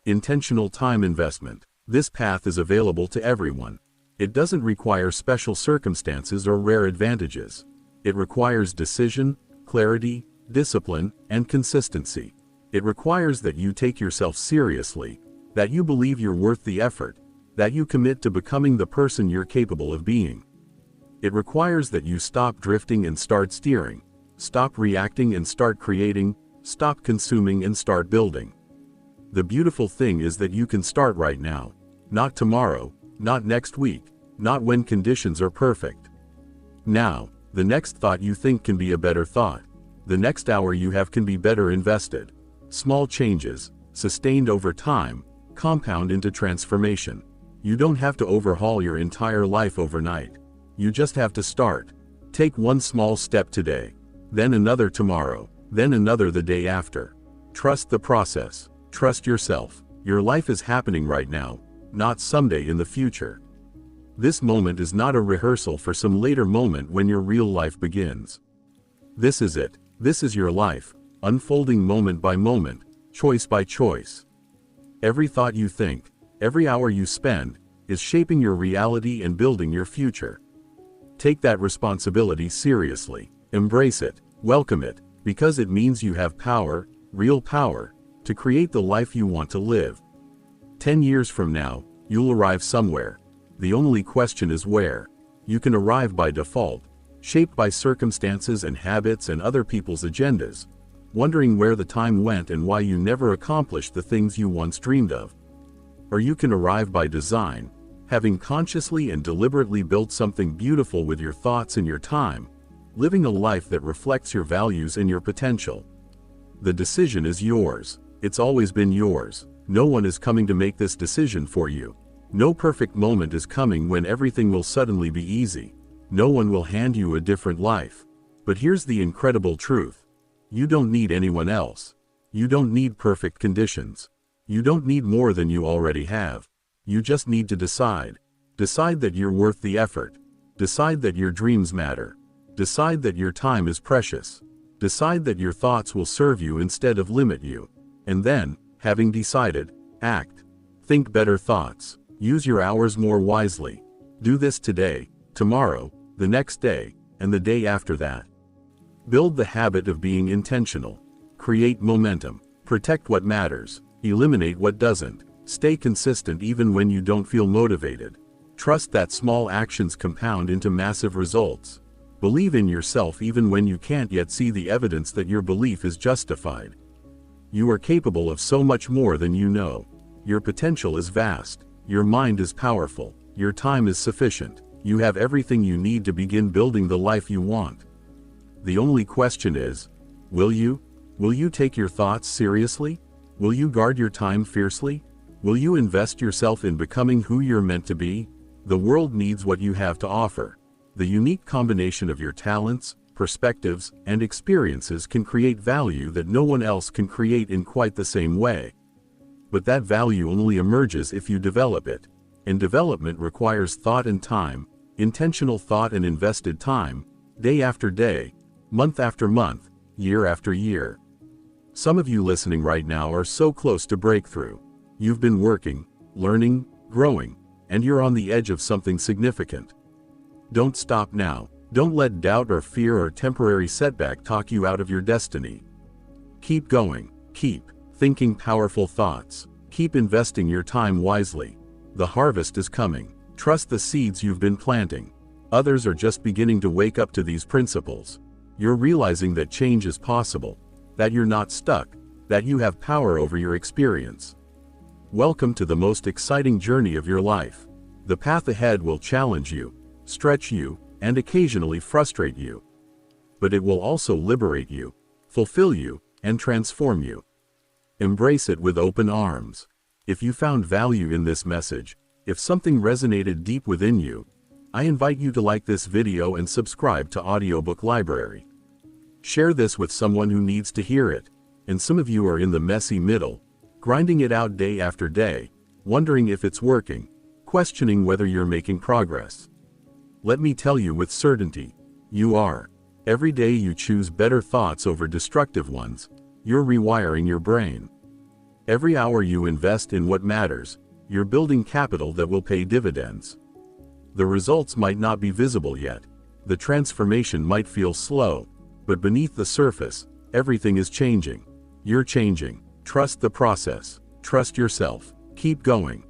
[SPEAKER 1] intentional time investment. This path is available to everyone. It doesn't require special circumstances or rare advantages. It requires decision, clarity, discipline, and consistency. It requires that you take yourself seriously, that you believe you're worth the effort, that you commit to becoming the person you're capable of being. It requires that you stop drifting and start steering, stop reacting and start creating, stop consuming and start building. The beautiful thing is that you can start right now, not tomorrow, not next week, not when conditions are perfect. Now, the next thought you think can be a better thought. The next hour you have can be better invested. Small changes, sustained over time, compound into transformation. You don't have to overhaul your entire life overnight. You just have to start. Take one small step today, then another tomorrow, then another the day after. Trust the process. Trust yourself. Your life is happening right now, not someday in the future. This moment is not a rehearsal for some later moment when your real life begins. This is it. This is your life, unfolding moment by moment, choice by choice. Every thought you think, every hour you spend, is shaping your reality and building your future. Take that responsibility seriously. Embrace it, welcome it, because it means you have power, real power, to create the life you want to live. 10 years from now, you'll arrive somewhere. The only question is where. You can arrive by default, shaped by circumstances and habits and other people's agendas, wondering where the time went and why you never accomplished the things you once dreamed of. Or you can arrive by design, having consciously and deliberately built something beautiful with your thoughts and your time, living a life that reflects your values and your potential. The decision is yours. It's always been yours. No one is coming to make this decision for you. No perfect moment is coming when everything will suddenly be easy. No one will hand you a different life. But here's the incredible truth. You don't need anyone else. You don't need perfect conditions. You don't need more than you already have. You just need to decide. Decide that you're worth the effort. Decide that your dreams matter. Decide that your time is precious. Decide that your thoughts will serve you instead of limit you. And then, having decided, act. Think better thoughts. Use your hours more wisely. Do this today, tomorrow, the next day, and the day after that. Build the habit of being intentional. Create momentum. Protect what matters. Eliminate what doesn't. Stay consistent even when you don't feel motivated. Trust that small actions compound into massive results. Believe in yourself even when you can't yet see the evidence that your belief is justified. You are capable of so much more than you know. Your potential is vast. Your mind is powerful. Your time is sufficient. You have everything you need to begin building the life you want. The only question is, will you? Will you take your thoughts seriously? Will you guard your time fiercely? Will you invest yourself in becoming who you're meant to be? The world needs what you have to offer. The unique combination of your talents, perspectives, and experiences can create value that no one else can create in quite the same way. But that value only emerges if you develop it. And development requires thought and time, intentional thought and invested time, day after day, month after month, year after year. Some of you listening right now are so close to breakthrough. You've been working, learning, growing, and you're on the edge of something significant. Don't stop now. Don't let doubt or fear or temporary setback talk you out of your destiny. Keep going. Keep thinking powerful thoughts. Keep investing your time wisely. The harvest is coming. Trust the seeds you've been planting. Others are just beginning to wake up to these principles. You're realizing that change is possible, that you're not stuck, that you have power over your experience. Welcome to the most exciting journey of your life. The path ahead will challenge you, stretch you, and occasionally frustrate you. But it will also liberate you, fulfill you, and transform you. Embrace it with open arms. If you found value in this message, if something resonated deep within you, I invite you to like this video and subscribe to Audiobook Library. Share this with someone who needs to hear it. And some of you are in the messy middle, grinding it out day after day, wondering if it's working, questioning whether you're making progress. Let me tell you with certainty, you are. Every day you choose better thoughts over destructive ones, you're rewiring your brain. Every hour you invest in what matters, you're building capital that will pay dividends. The results might not be visible yet. The transformation might feel slow, but beneath the surface, everything is changing. You're changing. Trust the process. Trust yourself. Keep going.